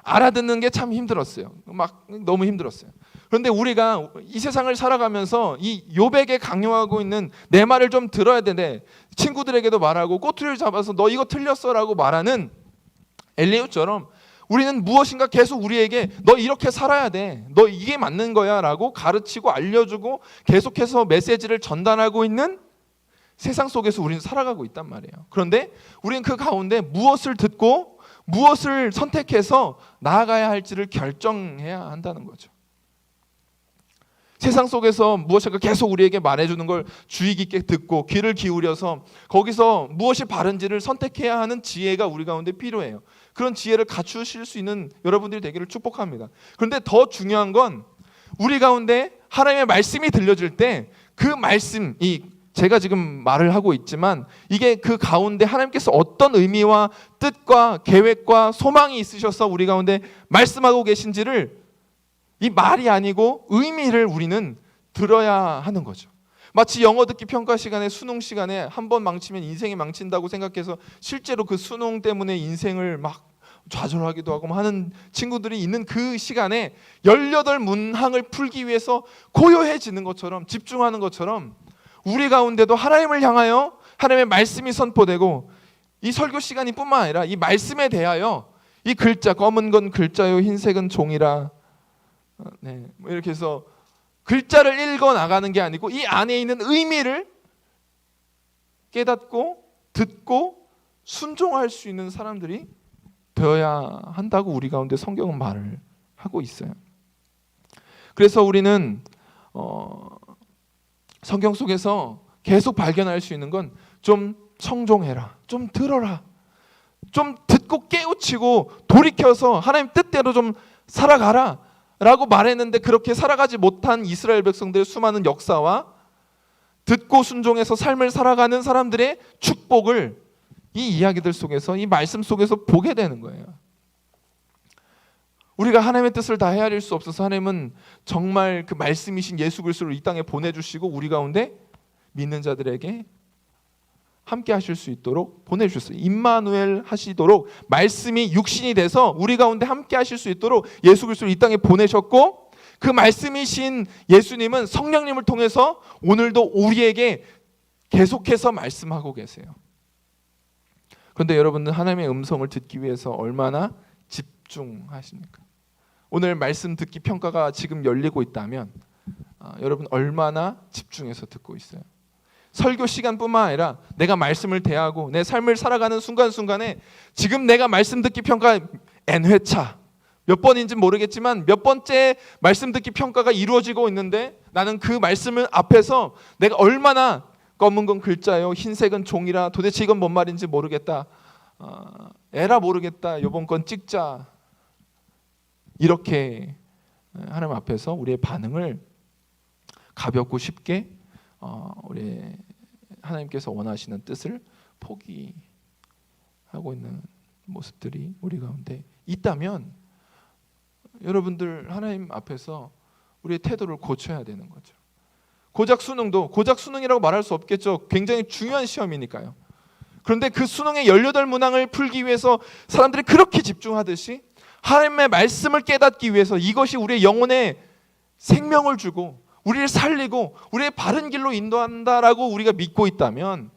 알아듣는 게 참 힘들었어요. 막 너무 힘들었어요. 그런데 우리가 이 세상을 살아가면서 이 요백에 강요하고 있는 내 말을 좀 들어야 되는데 친구들에게도 말하고 꼬투리를 잡아서 너 이거 틀렸어라고 말하는 엘리후처럼 우리는 무엇인가 계속 우리에게 너 이렇게 살아야 돼, 너 이게 맞는 거야 라고 가르치고 알려주고 계속해서 메시지를 전달하고 있는 세상 속에서 우리는 살아가고 있단 말이에요. 그런데 우리는 그 가운데 무엇을 듣고 무엇을 선택해서 나아가야 할지를 결정해야 한다는 거죠. 세상 속에서 무엇인가 계속 우리에게 말해주는 걸 주의 깊게 듣고 귀를 기울여서 거기서 무엇이 바른지를 선택해야 하는 지혜가 우리 가운데 필요해요. 그런 지혜를 갖추실 수 있는 여러분들이 되기를 축복합니다. 그런데 더 중요한 건 우리 가운데 하나님의 말씀이 들려질 때 그 말씀이 제가 지금 말을 하고 있지만 이게 그 가운데 하나님께서 어떤 의미와 뜻과 계획과 소망이 있으셔서 우리 가운데 말씀하고 계신지를 이 말이 아니고 의미를 우리는 들어야 하는 거죠. 마치 영어 듣기 평가 시간에 수능 시간에 한 번 망치면 인생이 망친다고 생각해서 실제로 그 수능 때문에 인생을 막 좌절하기도 하고 하는 친구들이 있는 그 시간에 18문항을 풀기 위해서 고요해지는 것처럼 집중하는 것처럼 우리 가운데도 하나님을 향하여 하나님의 말씀이 선포되고 이 설교 시간이 뿐만 아니라 이 말씀에 대하여 이 글자 검은 건 글자요 흰색은 종이라 뭐 이렇게 해서 글자를 읽어 나가는 게 아니고 이 안에 있는 의미를 깨닫고 듣고 순종할 수 있는 사람들이 되어야 한다고 우리 가운데 성경은 말을 하고 있어요. 그래서 우리는 성경 속에서 계속 발견할 수 있는 건 좀 청종해라, 좀 들어라, 좀 듣고 깨우치고 돌이켜서 하나님 뜻대로 좀 살아가라 라고 말했는데 그렇게 살아가지 못한 이스라엘 백성들의 수많은 역사와 듣고 순종해서 삶을 살아가는 사람들의 축복을 이 이야기들 속에서 이 말씀 속에서 보게 되는 거예요. 우리가 하나님의 뜻을 다 헤아릴 수 없어서 하나님은 정말 그 말씀이신 예수 그리스도를 이 땅에 보내주시고 우리 가운데 믿는 자들에게 함께 하실 수 있도록 보내주셨어요. 임마누엘 하시도록 말씀이 육신이 돼서 우리 가운데 함께 하실 수 있도록 예수 그리스도를 이 땅에 보내셨고 그 말씀이신 예수님은 성령님을 통해서 오늘도 우리에게 계속해서 말씀하고 계세요. 그런데 여러분은 하나님의 음성을 듣기 위해서 얼마나 집중하십니까? 오늘 말씀 듣기 평가가 지금 열리고 있다면 여러분 얼마나 집중해서 듣고 있어요? 설교 시간뿐만 아니라 내가 말씀을 대하고 내 삶을 살아가는 순간순간에 지금 내가 말씀 듣기 평가 N회차 몇 번인지 모르겠지만 몇 번째 말씀 듣기 평가가 이루어지고 있는데 나는 그 말씀을 앞에서 내가 얼마나 검은 건 글자요 흰색은 종이라 도대체 이건 뭔 말인지 모르겠다 에라 모르겠다 이번 건 찍자 이렇게 하나님 앞에서 우리의 반응을 가볍고 쉽게 우리 하나님께서 원하시는 뜻을 포기하고 있는 모습들이 우리 가운데 있다면 여러분들 하나님 앞에서 우리의 태도를 고쳐야 되는 거죠. 고작 수능이라고 말할 수 없겠죠. 굉장히 중요한 시험이니까요. 그런데 그 수능의 18문항을 풀기 위해서 사람들이 그렇게 집중하듯이 하나님의 말씀을 깨닫기 위해서 이것이 우리의 영혼에 생명을 주고 우리를 살리고 우리의 바른 길로 인도한다라고 우리가 믿고 있다면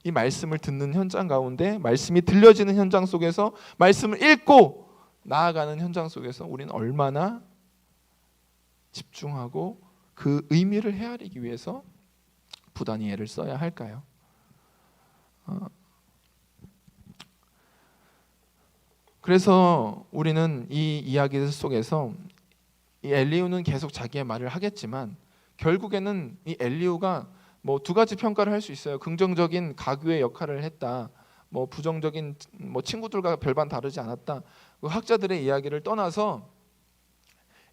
이 말씀을 듣는 현장 가운데 말씀이 들려지는 현장 속에서 말씀을 읽고 나아가는 현장 속에서 우리는 얼마나 집중하고 그 의미를 헤아리기 위해서 부단히 애를 써야 할까요? 그래서 우리는 이 이야기들 속에서 이 엘리후는 계속 자기의 말을 하겠지만 결국에는 이 엘리후가 뭐 두 가지 평가를 할 수 있어요. 긍정적인 가교의 역할을 했다. 뭐 부정적인 뭐 친구들과 별반 다르지 않았다. 그 학자들의 이야기를 떠나서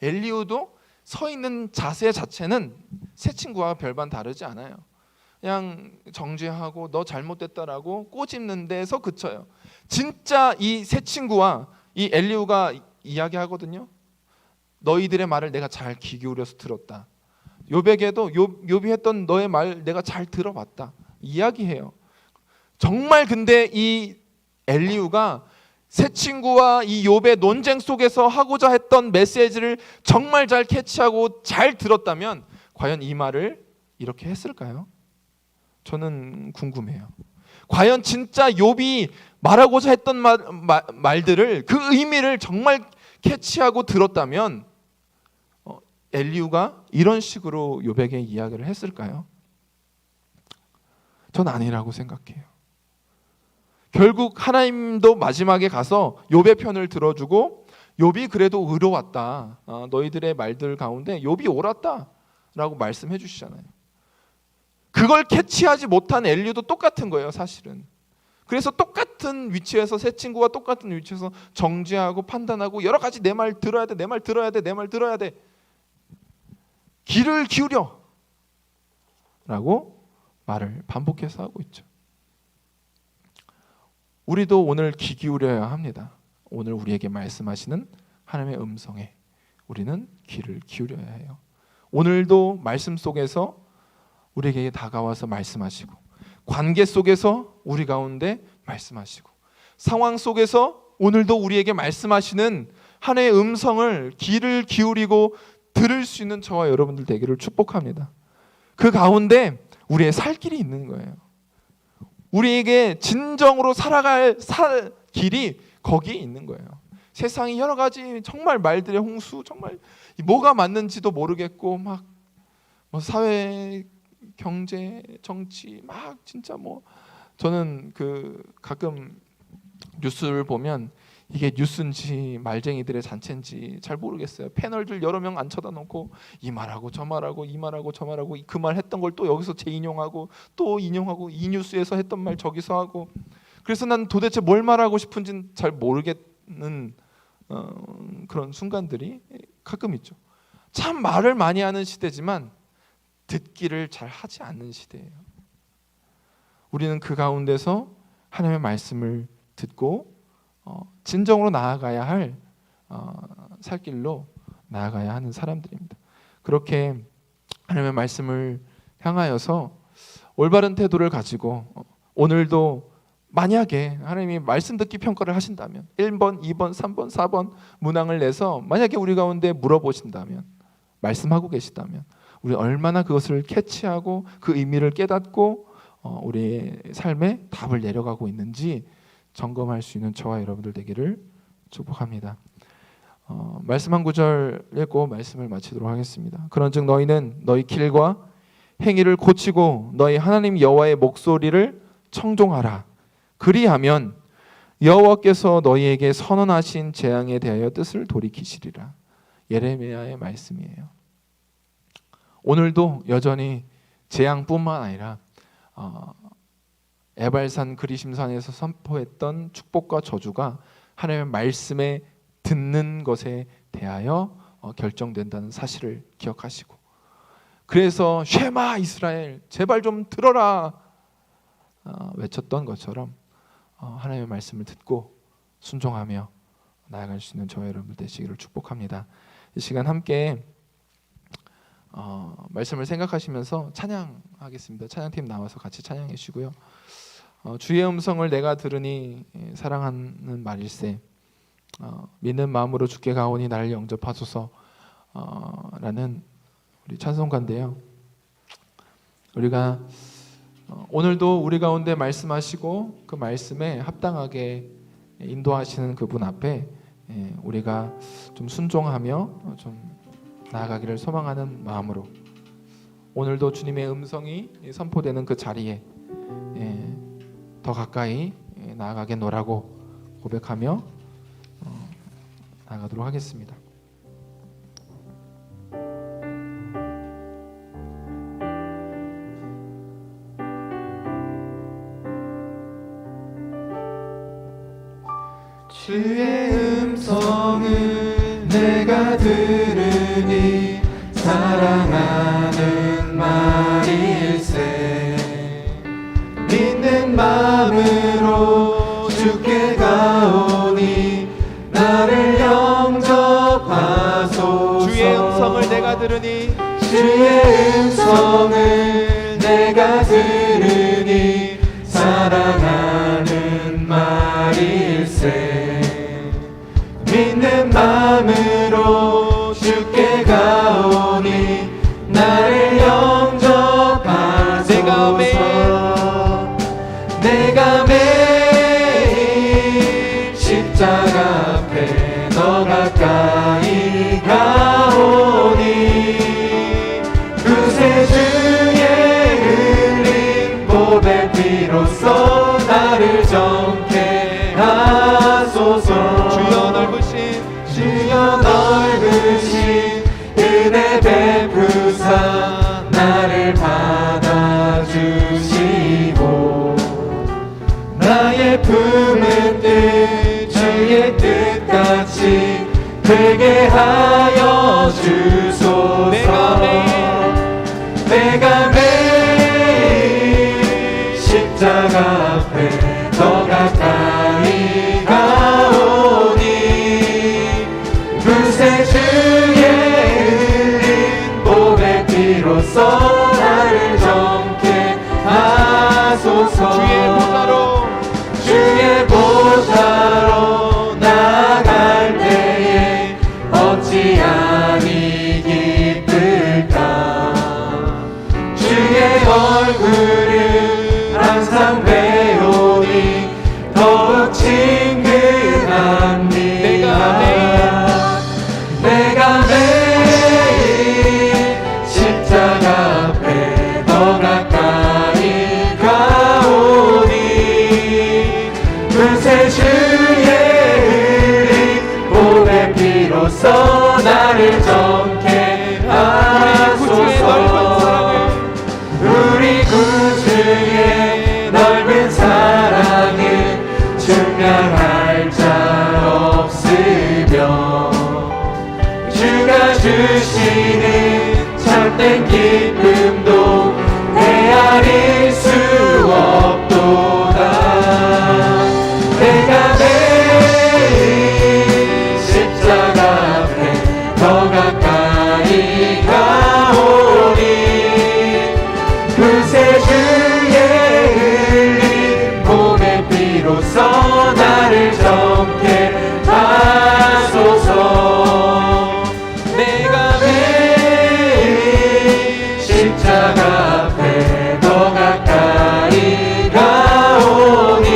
엘리후도 서 있는 자세 자체는 새 친구와 별반 다르지 않아요. 그냥 정죄하고 너 잘못됐다라고 꼬집는 데서 그쳐요. 진짜 이 새 친구와 이 엘리후가 이야기하거든요. 너희들의 말을 내가 잘 귀 기울여서 들었다. 욥에게도 욥이 했던 너의 말 내가 잘 들어봤다. 이야기해요. 정말 근데 이 엘리후가 새 친구와 이 욥의 논쟁 속에서 하고자 했던 메시지를 정말 잘 캐치하고 잘 들었다면 과연 이 말을 이렇게 했을까요? 저는 궁금해요. 과연 진짜 욥이 말하고자 했던 말들을 그 의미를 정말 캐치하고 들었다면 엘리후가 이런 식으로 욥에게 이야기를 했을까요? 전 아니라고 생각해요. 결국 하나님도 마지막에 가서 욥의 편을 들어주고 욥이 그래도 의로웠다. 너희들의 말들 가운데 욥이 옳았다. 라고 말씀해 주시잖아요. 그걸 캐치하지 못한 엘리도 똑같은 거예요, 사실은. 그래서 똑같은 위치에서 새 친구와 똑같은 위치에서 정죄하고 판단하고 여러 가지 내 말 들어야 돼, 내 말 들어야 돼, 내 말 들어야 돼. 귀를 기울여 라고 말을 반복해서 하고 있죠. 우리도 오늘 귀 기울여야 합니다. 오늘 우리에게 말씀하시는 하나님의 음성에 우리는 귀를 기울여야 해요. 오늘도 말씀 속에서 우리에게 다가와서 말씀하시고, 관계 속에서 우리 가운데 말씀하시고, 상황 속에서 오늘도 우리에게 말씀하시는 하나님의 음성을 귀를 기울이고 들을 수 있는 저와 여러분들 되기를 축복합니다. 그 가운데 우리의 살 길이 있는 거예요. 우리에게 진정으로 살아갈 길이 거기에 있는 거예요. 세상이 여러 가지 정말 말들의 홍수, 정말 뭐가 맞는지도 모르겠고 막 뭐 사회, 경제, 정치 막 진짜 뭐 저는 그 가끔 뉴스를 보면 이게 뉴스인지 말쟁이들의 잔치인지 잘 모르겠어요. 패널들 여러 명 앉혀다 놓고 이 말하고 저 말하고 이 말하고 저 말하고 그 말 했던 걸 또 여기서 재인용하고 또 인용하고 이 뉴스에서 했던 말 저기서 하고, 그래서 난 도대체 뭘 말하고 싶은지는 잘 모르겠는 그런 순간들이 가끔 있죠. 참 말을 많이 하는 시대지만 듣기를 잘 하지 않는 시대예요. 우리는 그 가운데서 하나님의 말씀을 듣고 진정으로 나아가야 할 살길로 나아가야 하는 사람들입니다. 그렇게 하나님의 말씀을 향하여서 올바른 태도를 가지고 오늘도 만약에 하나님이 말씀 듣기 평가를 하신다면 1번, 2번, 3번, 4번 문항을 내서 만약에 우리 가운데 물어보신다면, 말씀하고 계시다면 우리 얼마나 그것을 캐치하고 그 의미를 깨닫고 우리의 삶에 답을 내려가고 있는지 점검할 수 있는 저와 여러분들 되기를 축복합니다. 말씀 한 구절 읽고 말씀을 마치도록 하겠습니다. 그런즉 너희는 너희 길과 행위를 고치고 너희 하나님 여호와의 목소리를 청종하라. 그리하면 여호와께서 너희에게 선언하신 재앙에 대하여 뜻을 돌이키시리라. 예레미야의 말씀이에요. 오늘도 여전히 재앙뿐만 아니라 에발산 그리심산에서 선포했던 축복과 저주가 하나님의 말씀에 듣는 것에 대하여 결정된다는 사실을 기억하시고, 그래서 쉐마 이스라엘 제발 좀 들어라 외쳤던 것처럼 하나님의 말씀을 듣고 순종하며 나아갈 수 있는 저와 여러분들 되시기를 축복합니다. 이 시간 함께 말씀을 생각하시면서 찬양하겠습니다. 찬양팀 나와서 같이 찬양해 주시고요. 주의 음성을 내가 들으니 사랑하는 말일세, 믿는 마음으로 주께 가오니 나를 영접하소서 라는 우리 찬송가인데요. 우리가 오늘도 우리 가운데 말씀하시고 그 말씀에 합당하게 인도하시는 그분 앞에 우리가 좀 순종하며 좀 나아가기를 소망하는 마음으로 오늘도 주님의 음성이 선포되는 그 자리에 더 가까이 나아가겠노라고 고백하며 나아가도록 하겠습니다. 주의 음성을 내가 들으니 사랑하는 말일세, 믿는 마음으로 주께 가오니 나를 영접하소서. 주의 음성을 내가 들으니 주의 음성을 내가 들으니 사랑하는 말일세, 믿는 마음으로 주께 가오니 나를 영접하소서. 내가 매일 십자가 앞에 더 가까이 가오니 그새 주의 흘린 보배 피로써 나를 정케 하소서. 주여 넓으신 은혜 베푸사 하여 주소서. 내가 매일 십자가 앞에 더 가까이 가오니 그새 주의 흘린 보배 피로써 나를 정케 하소서. 주의 보좌로 나갈 때에 어찌 아니 기쁠까. 주의 얼굴을 항상 배우니 더욱 친근합니다. 내가 매일 십자가 앞에 더 가까이 가오니 그새 주의 흘린 보배 피로써 나를 정케 하소서. 우리 구주의 넓은 사랑은 증명할 자 없으며 주가 주시는 참된 기쁨도 헤아릴 수 없도다. 내가 매일 십자가 앞에 더 가까이 가오니 그새 주의 흘린 보배 피로써 나를 정케 하소서. 내가 매일 십자가 앞에 더 가까이 가오니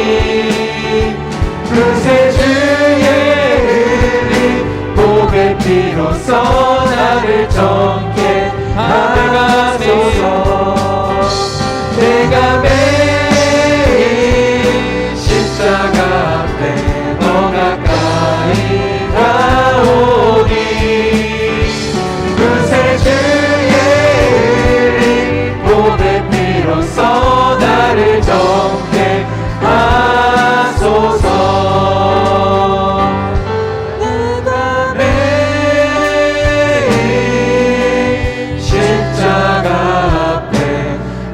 그새 주의 흘린 보배 피로써 나를 정케 하소서. 내가 매일 십자가 앞에 더 가까이 가오니 그새 주의 흘린 보배 피로써 나를 정케 하소서. 내가 매일 십자가 앞에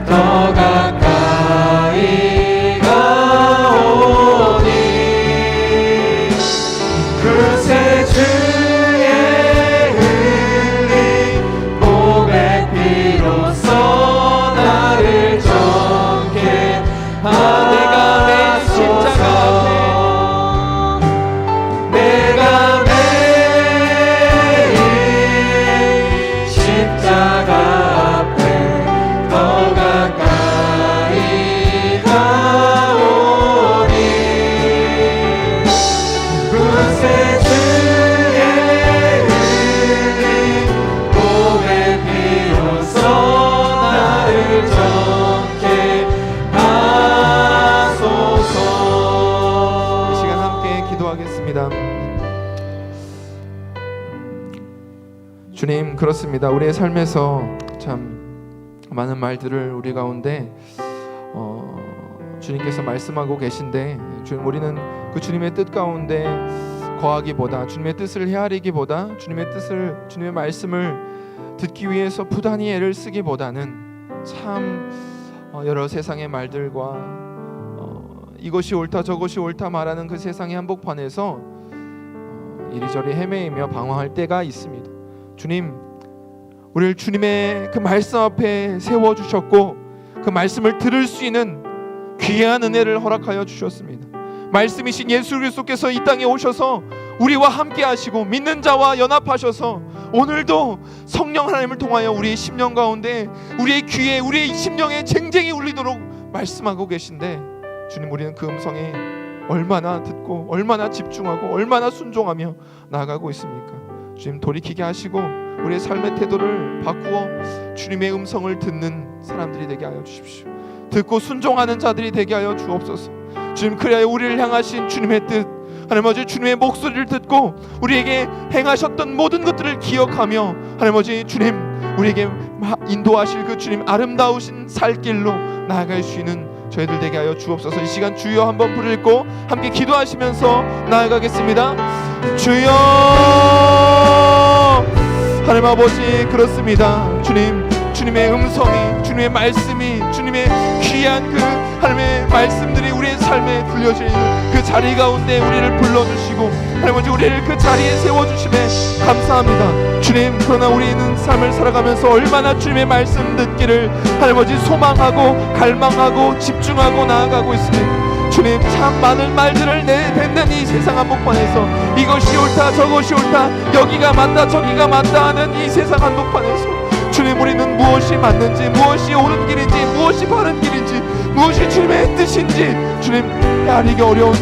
더 가까이 가오니 그새 주의 흘린 보배 피로써 나를 정케 하소서. 내가 매일 십자가 앞에 더 가까이 가오니 그새 주의 흘린 보배 피로써 나를 정케 하소서. 이 시간 함께 기도하겠습니다. 주님, 그렇습니다. 우리의 삶에서 참 많은 말들을 우리 가운데 주님께서 말씀하고 계신데, 주님, 우리는 그 주님의 뜻 가운데 거하기보다, 주님의 뜻을 헤아리기보다, 주님의 말씀을 듣기 위해서 부단히 애를 쓰기보다는 참 여러 세상의 말들과 이것이 옳다 저것이 옳다 말하는 그 세상의 한복판에서 이리저리 헤매이며 방황할 때가 있습니다. 주님, 우리를 주님의 그 말씀 앞에 세워주셨고 그 말씀을 들을 수 있는 귀한 은혜를 허락하여 주셨습니다. 말씀이신 예수 그리스도께서 이 땅에 오셔서 우리와 함께 하시고 믿는 자와 연합하셔서 오늘도 성령 하나님을 통하여 우리의 심령 가운데, 우리의 귀에, 우리의 심령에 쟁쟁이 울리도록 말씀하고 계신데, 주님, 우리는 그 음성에 얼마나 듣고 얼마나 집중하고 얼마나 순종하며 나아가고 있습니까? 주님, 돌이키게 하시고 우리의 삶의 태도를 바꾸어 주님의 음성을 듣는 사람들이 되게 하여 주십시오. 듣고 순종하는 자들이 되게 하여 주옵소서. 주님, 그래야 우리를 향하신 주님의 뜻, 하나님 아버지, 주님의 목소리를 듣고 우리에게 행하셨던 모든 것들을 기억하며, 하나님 아버지, 주님, 우리에게 인도하실 그 주님 아름다우신 살 길로 나아갈 수 있는 저희들 되게 하여 주옵소서. 이 시간 주여 한번 부르고 함께 기도하시면서 나아가겠습니다. 주여, 하나님 아버지, 그렇습니다. 주님의 음성이, 주님의 말씀이, 주님의 귀한 그 하나님의 말씀들이 우리의 삶에 들려지는 그 자리 가운데 우리를 불러주시고 하나님 아버지 우리를 그 자리에 세워주심에 감사합니다. 주님, 그러나 우리는 삶을 살아가면서 얼마나 주님의 말씀 듣기를 하나님 아버지 소망하고 갈망하고 집중하고 나아가고 있습니다. 주님, 참 많은 말들을 내뱉는 이 세상 한복판에서 이것이 옳다 저것이 옳다 여기가 맞다 저기가 맞다 하는 이 세상 한복판에서 주님, 우리는 무엇이 맞는지, 무엇이 옳은 길인지, 무엇이 바른 길인지, 무엇이 주님의 뜻인지 주님 알기 어려운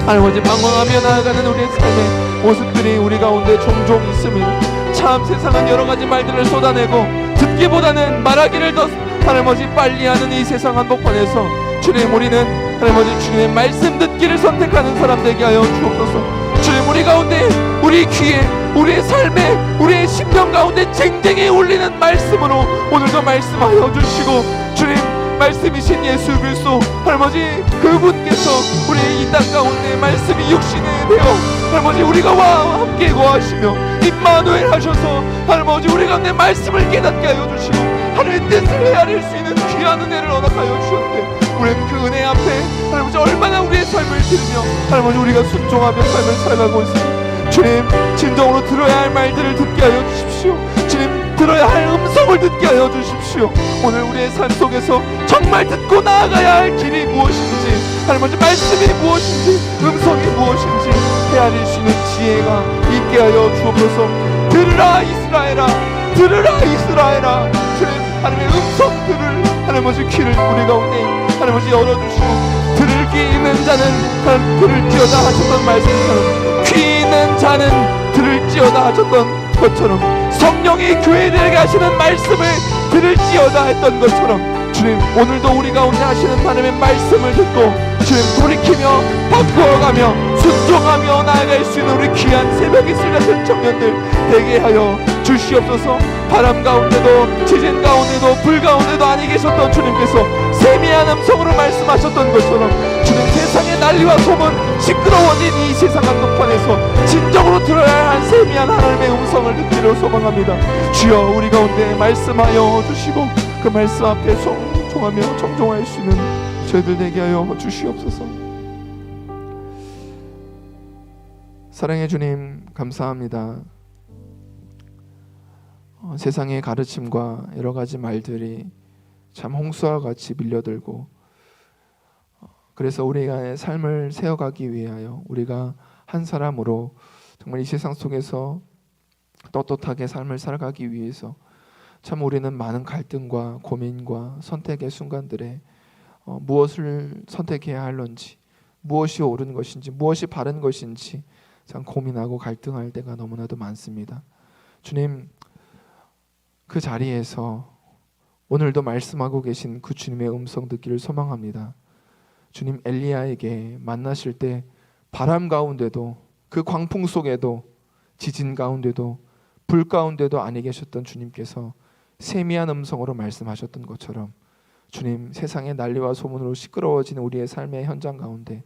하나님 아버지 방황하며 나아가는 우리의 삶의 모습들이 우리 가운데 종종 있습니다. 참 세상은 여러 가지 말들을 쏟아내고 듣기보다는 말하기를 더 하나님 아버지 빨리 하는 이 세상 한복판에서 주님, 우리는 하나님 아버지 주님의 말씀 듣기를 선택하는 사람 되게 하여 주옵소서. 주님, 우리 가운데 우리 귀에 우리의 삶에 우리의 심령 가운데 쟁쟁이 울리는 말씀으로 오늘도 말씀하여 주시고 주님, 말씀이신 예수 그리스도 할아버지 그분께서 우리의 이 땅 가운데 말씀이 육신이 되어 할아버지 우리가 와 함께 거하시며 임마누엘 하셔서 할아버지 우리 가운데 말씀을 깨닫게 하여 주시고 하나님의 뜻을 헤아릴 수 있는 귀한 은혜를 허락하여 주셨는데 우리는 그 은혜 앞에 할아버지 얼마나 우리의 삶을 들으며 할아버지 우리가 순종하며 삶을 살아가고 있습니다. 주님, 진정으로 들어야 할 말들을 듣게 하여 주십시오. 주님, 들어야 할 음성을 듣게 하여 주십시오. 오늘 우리의 삶 속에서 정말 듣고 나아가야 할 길이 무엇인지 할아버지 말씀이 무엇인지 음성이 무엇인지 헤아릴 수 있는 지혜가 있게 하여 주옵소서. 들으라 이스라엘아, 들으라 이스라엘아. 주님, 하나님의 음성들을 하나님 귀를 우리 가운데 하나님 열어주시고 들을 귀 있는 자는 들을지어다 하셨던 말씀처럼 귀 있는 자는 들을지어다 하셨던 것처럼 성령이 교회들에게 하시는 말씀을 들을지어다 했던 것처럼 주님, 오늘도 우리 가운데 하시는 하나님의 말씀을 듣고 주님 돌이키며 바꾸어가며 순종하며 나아갈 수 있는 우리 귀한 새벽 이슬 같은 청년들 되게 하여 주시옵소서. 바람 가운데도 지진 가운데도 불 가운데도 아니 계셨던 주님께서 세미한 음성으로 말씀하셨던 것처럼 주님, 세상의 난리와 소문 시끄러워진 이 세상 한복판에서 진정으로 들어야 할 세미한 하나님의 음성을 듣기를 소망합니다. 주여, 우리 가운데 말씀하여 주시고 그 말씀 앞에 순종하며 정종할 수 있는 저희들 되게 하여 주시옵소서. 사랑의 주님, 감사합니다. 세상의 가르침과 여러 가지 말들이 참 홍수와 같이 밀려들고 그래서 우리가 삶을 세워가기 위하여 우리가 한 사람으로 정말 이 세상 속에서 떳떳하게 삶을 살아가기 위해서 참 우리는 많은 갈등과 고민과 선택의 순간들에 무엇을 선택해야 할런지, 무엇이 옳은 것인지, 무엇이 바른 것인지 참 고민하고 갈등할 때가 너무나도 많습니다. 주님, 그 자리에서 오늘도 말씀하고 계신 그 주님의 음성 듣기를 소망합니다. 주님, 엘리야에게 만나실 때 바람 가운데도 그 광풍 속에도 지진 가운데도 불 가운데도 안에 계셨던 주님께서 세미한 음성으로 말씀하셨던 것처럼 주님, 세상의 난리와 소문으로 시끄러워지는 우리의 삶의 현장 가운데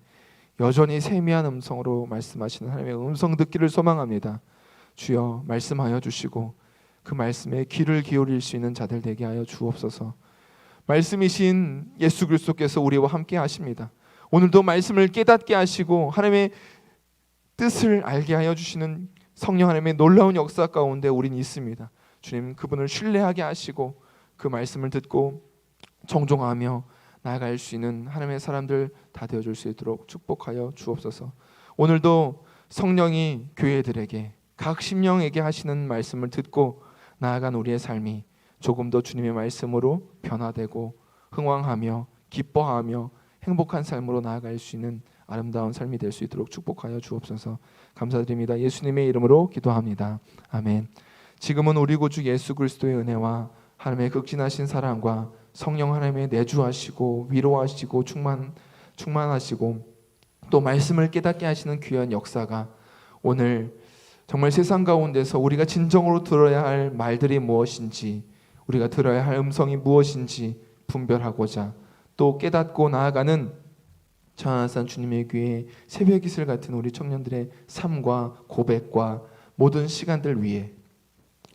여전히 세미한 음성으로 말씀하시는 하나님의 음성 듣기를 소망합니다. 주여, 말씀하여 주시고 그 말씀에 귀를 기울일 수 있는 자들 되게 하여 주옵소서. 말씀이신 예수 그리스도께서 우리와 함께 하십니다. 오늘도 말씀을 깨닫게 하시고 하나님의 뜻을 알게 하여 주시는 성령 하나님의 놀라운 역사 가운데 우린 있습니다. 주님, 그분을 신뢰하게 하시고 그 말씀을 듣고 정종하며 나아갈 수 있는 하나님의 사람들 다 되어줄 수 있도록 축복하여 주옵소서. 오늘도 성령이 교회들에게 각 심령에게 하시는 말씀을 듣고 나아간 우리의 삶이 조금 더 주님의 말씀으로 변화되고 흥왕하며 기뻐하며 행복한 삶으로 나아갈 수 있는 아름다운 삶이 될 수 있도록 축복하여 주옵소서. 감사드립니다. 예수님의 이름으로 기도합니다. 아멘. 지금은 우리 구주 예수 그리스도의 은혜와 하나님의 극진하신 사랑과 성령 하나님의 내주하시고 위로하시고 충만하시고 또 말씀을 깨닫게 하시는 귀한 역사가 오늘 정말 세상 가운데서 우리가 진정으로 들어야 할 말들이 무엇인지, 우리가 들어야 할 음성이 무엇인지 분별하고자 또 깨닫고 나아가는 천안산 주님의 교회 새벽 이슬 같은 우리 청년들의 삶과 고백과 모든 시간들 위에,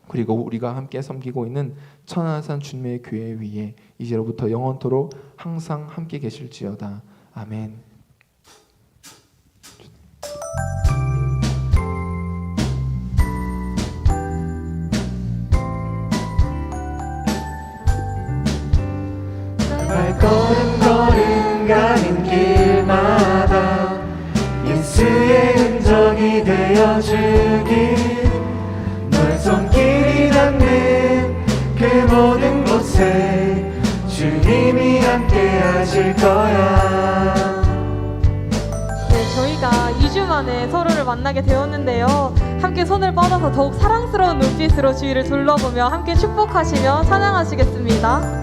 그리고 우리가 함께 섬기고 있는 천안산 주님의 교회 위에 이제로부터 영원토록 항상 함께 계실지어다. 아멘. 걸음 가는 길마다 예수의 흔적이 되어주길, 널 손길이 닿는 그 모든 곳에 주님이 함께 하실 거야. 네, 저희가 2주 만에 서로를 만나게 되었는데요. 함께 손을 뻗어서 더욱 사랑스러운 눈빛으로 주위를 둘러보며 함께 축복하시며 찬양하시겠습니다.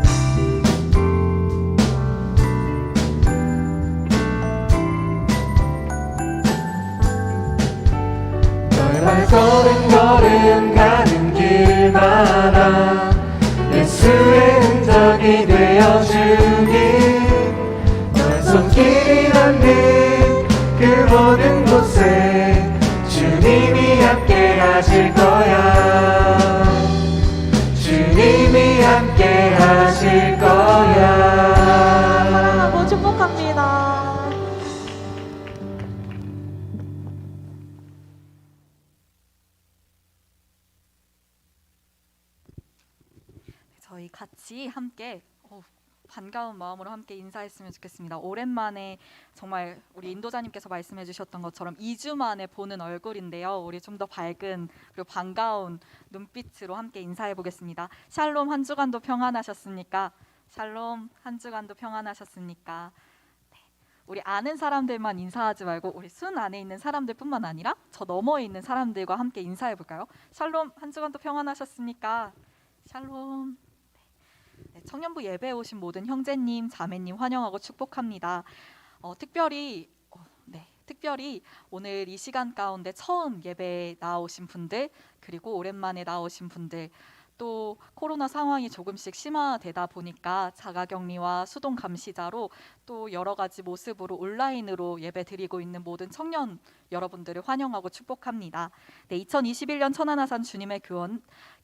걸음 가는 길마다 예수의 흔적이 되어주길, 널 손길이 닿는 그 모든 곳에 주님이 함께 하실 거야. 주님이 함께 하실 거야. 사랑하고 축복합니다. 저희 같이 함께 반가운 마음으로 함께 인사했으면 좋겠습니다. 오랜만에 정말 우리 인도자님께서 말씀해 주셨던 것처럼 2주 만에 보는 얼굴인데요. 우리 좀 더 밝은 그리고 반가운 눈빛으로 함께 인사해 보겠습니다. 샬롬, 한 주간도 평안하셨습니까? 샬롬, 한 주간도 평안하셨습니까? 네. 우리 아는 사람들만 인사하지 말고 우리 순 안에 있는 사람들뿐만 아니라 저 너머에 있는 사람들과 함께 인사해 볼까요? 샬롬, 한 주간도 평안하셨습니까? 샬롬. 네, 청년부 예배에 오신 모든 형제님, 자매님 환영하고 축복합니다. 특별히 오늘 이 시간 가운데 처음 예배에 나오신 분들, 그리고 오랜만에 나오신 분들, 또 코로나 상황이 조금씩 심화되다 보니까 자가격리와 수동 감시자로 또 여러 가지 모습으로 온라인으로 예배 드리고 있는 모든 청년 여러분들을 환영하고 축복합니다. 네, 2021년 천안아산 주님의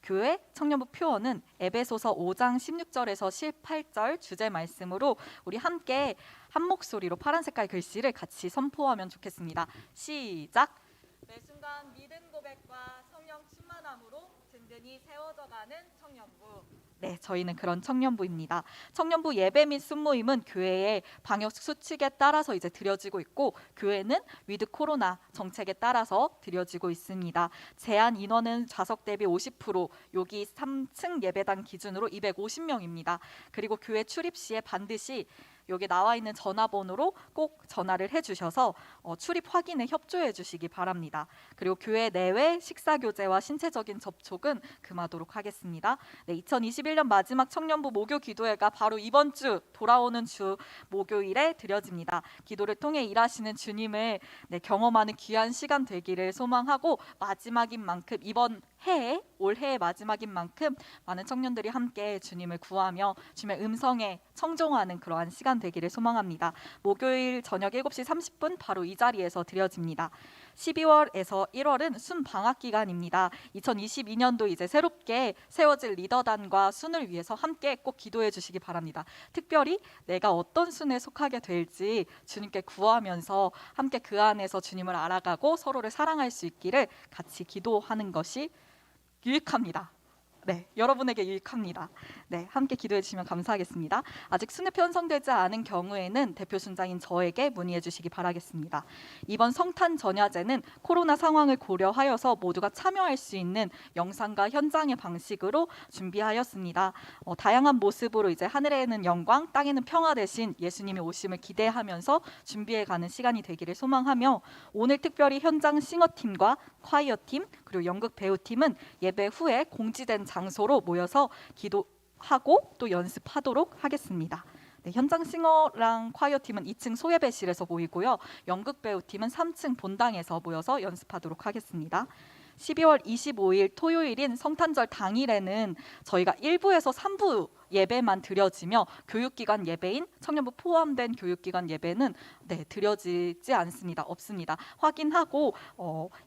교회 청년부 표어는 에베소서 5장 16절에서 18절 주제 말씀으로 우리 함께 한 목소리로 파란 색깔 글씨를 같이 선포하면 좋겠습니다. 시작! 매 순간 믿음 고백과 성령 충만함으로 든든히 세워져가는 청년부. 네, 저희는 그런 청년부입니다. 청년부 예배 및 순모임은 교회의 방역 수칙에 따라서 이제 드려지고 있고, 교회는 위드 코로나 정책에 따라서 드려지고 있습니다. 제한 인원은 좌석 대비 50%, 여기 3층 예배당 기준으로 250명입니다. 그리고 교회 출입 시에 반드시 여기 나와 있는 전화번호로 꼭 전화를 해주셔서 출입 확인에 협조해 주시기 바랍니다. 그리고 교회 내외 식사 교제와 신체적인 접촉은 금하도록 하겠습니다. 네, 2021년 마지막 청년부 목요 기도회가 바로 이번 주 돌아오는 주 목요일에 드려집니다. 기도를 통해 일하시는 주님을 경험하는 귀한 시간 되기를 소망하고, 마지막인 만큼 이번 해에 올해의 마지막인 만큼 많은 청년들이 함께 주님을 구하며 주님의 음성에 청종하는 그러한 시간 되기를 소망합니다. 목요일 저녁 7시 30분 바로 이 자리에서 드려집니다. 12월에서 1월은 순 방학 기간입니다. 2022년도 이제 새롭게 세워질 리더단과 순을 위해서 함께 꼭 기도해 주시기 바랍니다. 특별히 내가 어떤 순에 속하게 될지 주님께 구하면서 함께 그 안에서 주님을 알아가고 서로를 사랑할 수 있기를 같이 기도하는 것이 유익합니다. 네, 여러분에게 유익합니다. 네, 함께 기도해 주시면 감사하겠습니다. 아직 순회 편성되지 않은 경우에는 대표 순장인 저에게 문의해 주시기 바라겠습니다. 이번 성탄 전야제는 코로나 상황을 고려하여서 모두가 참여할 수 있는 영상과 현장의 방식으로 준비하였습니다. 다양한 모습으로 이제 하늘에는 영광, 땅에는 평화 대신 예수님의 오심을 기대하면서 준비해가는 시간이 되기를 소망하며, 오늘 특별히 현장 싱어팀과 콰이어팀 그리고 연극 배우팀은 예배 후에 공지된 장소로 모여서 기도하고 또 연습하도록 하겠습니다. 네, 현장 싱어랑 콰이어 팀은 2층 소예배실에서 모이고요. 연극 배우 팀은 3층 본당에서 모여서 연습하도록 하겠습니다. 12월 25일 토요일인 성탄절 당일에는 저희가 1부에서 3부 예배만 드려지며 교육기관 예배인 청년부 포함된 교육기관 예배는 드려지지 않습니다. 없습니다. 확인하고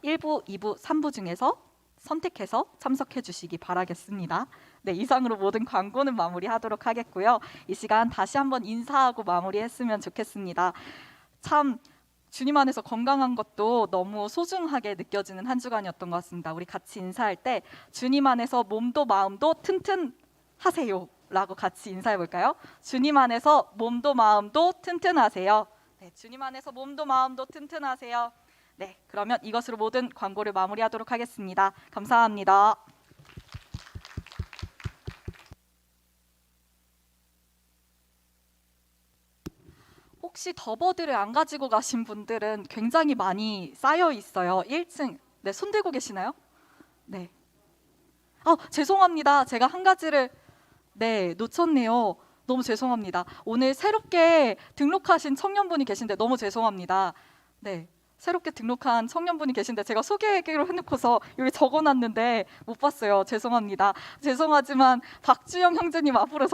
1부, 2부, 3부 중에서 선택해서 참석해 주시기 바라겠습니다. 네, 이상으로 모든 광고는 마무리하도록 하겠고요. 이 시간 다시 한번 인사하고 마무리했으면 좋겠습니다. 참 주님 안에서 건강한 것도 너무 소중하게 느껴지는 한 주간이었던 것 같습니다. 우리 같이 인사할 때 주님 안에서 몸도 마음도 튼튼하세요 라고 같이 인사해 볼까요? 주님 안에서 몸도 마음도 튼튼하세요. 네, 주님 안에서 몸도 마음도 튼튼하세요. 네, 그러면 이것으로 모든 광고를 마무리하도록 하겠습니다. 감사합니다. 혹시 더버드를 안 가지고 가신 분들은 굉장히 많이 쌓여 있어요. 1층. 네, 손 들고 계시나요? 네. 죄송합니다. 제가 한 가지를 놓쳤네요. 너무 죄송합니다. 오늘 새롭게 등록하신 청년분이 계신데 너무 죄송합니다. 네. 새롭게 등록한 청년분이 계신데 제가 소개하기로 해놓고서 여기 적어놨는데 못 봤어요. 죄송합니다. 죄송하지만 박주영 형제님 앞으로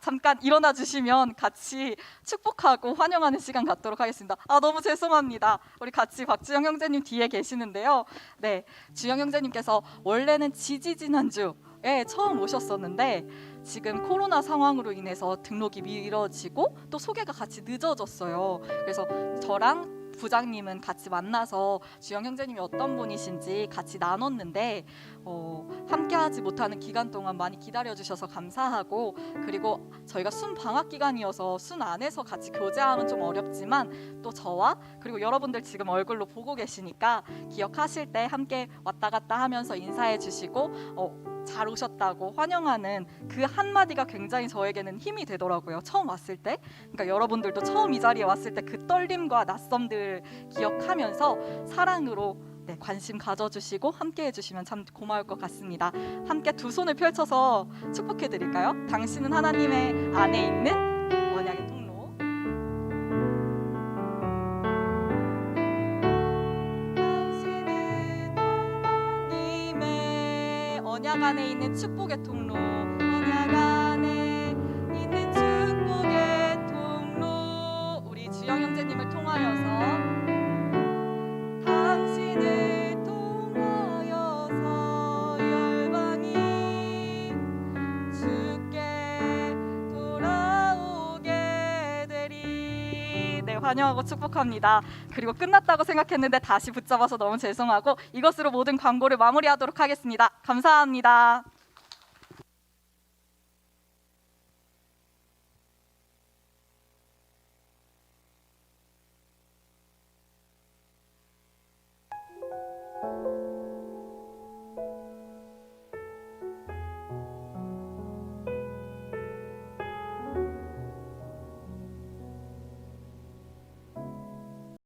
잠깐 일어나 주시면 같이 축복하고 환영하는 시간 갖도록 하겠습니다. 너무 죄송합니다. 우리 같이 박주영 형제님 뒤에 계시는데요. 네, 주영 형제님께서 원래는 지지난주에 처음 오셨었는데 지금 코로나 상황으로 인해서 등록이 미뤄지고 또 소개가 같이 늦어졌어요. 그래서 저랑 부장님은 같이 만나서 주영 형제님이 어떤 분이신지 같이 나눴는데 함께하지 못하는 기간 동안 많이 기다려주셔서 감사하고, 그리고 저희가 순 방학 기간이어서 순 안에서 같이 교제하면 좀 어렵지만 또 저와 그리고 여러분들 지금 얼굴로 보고 계시니까 기억하실 때 함께 왔다 갔다 하면서 인사해 주시고 잘 오셨다고 환영하는 그 한마디가 굉장히 저에게는 힘이 되더라고요. 처음 왔을 때. 그러니까 여러분들도 처음 이 자리에 왔을 때 그 떨림과 낯섦들 기억하면서 사랑으로 관심 가져주시고 함께 해주시면 참 고마울 것 같습니다. 함께 두 손을 펼쳐서 축복해 드릴까요? 당신은 하나님의 안에 있는 언약의 통로. 당신은 하나님의 언약 안에 있는 축복의 통로. 언약 안에 있는 축복의 통로. 우리 주영 형제님을 통하여서 당신을 통하여서 열방이 주께 돌아오게 되리. 네, 환영하고 축복합니다. 그리고 끝났다고 생각했는데 다시 붙잡아서 너무 죄송하고 이것으로 모든 광고를 마무리하도록 하겠습니다. 감사합니다.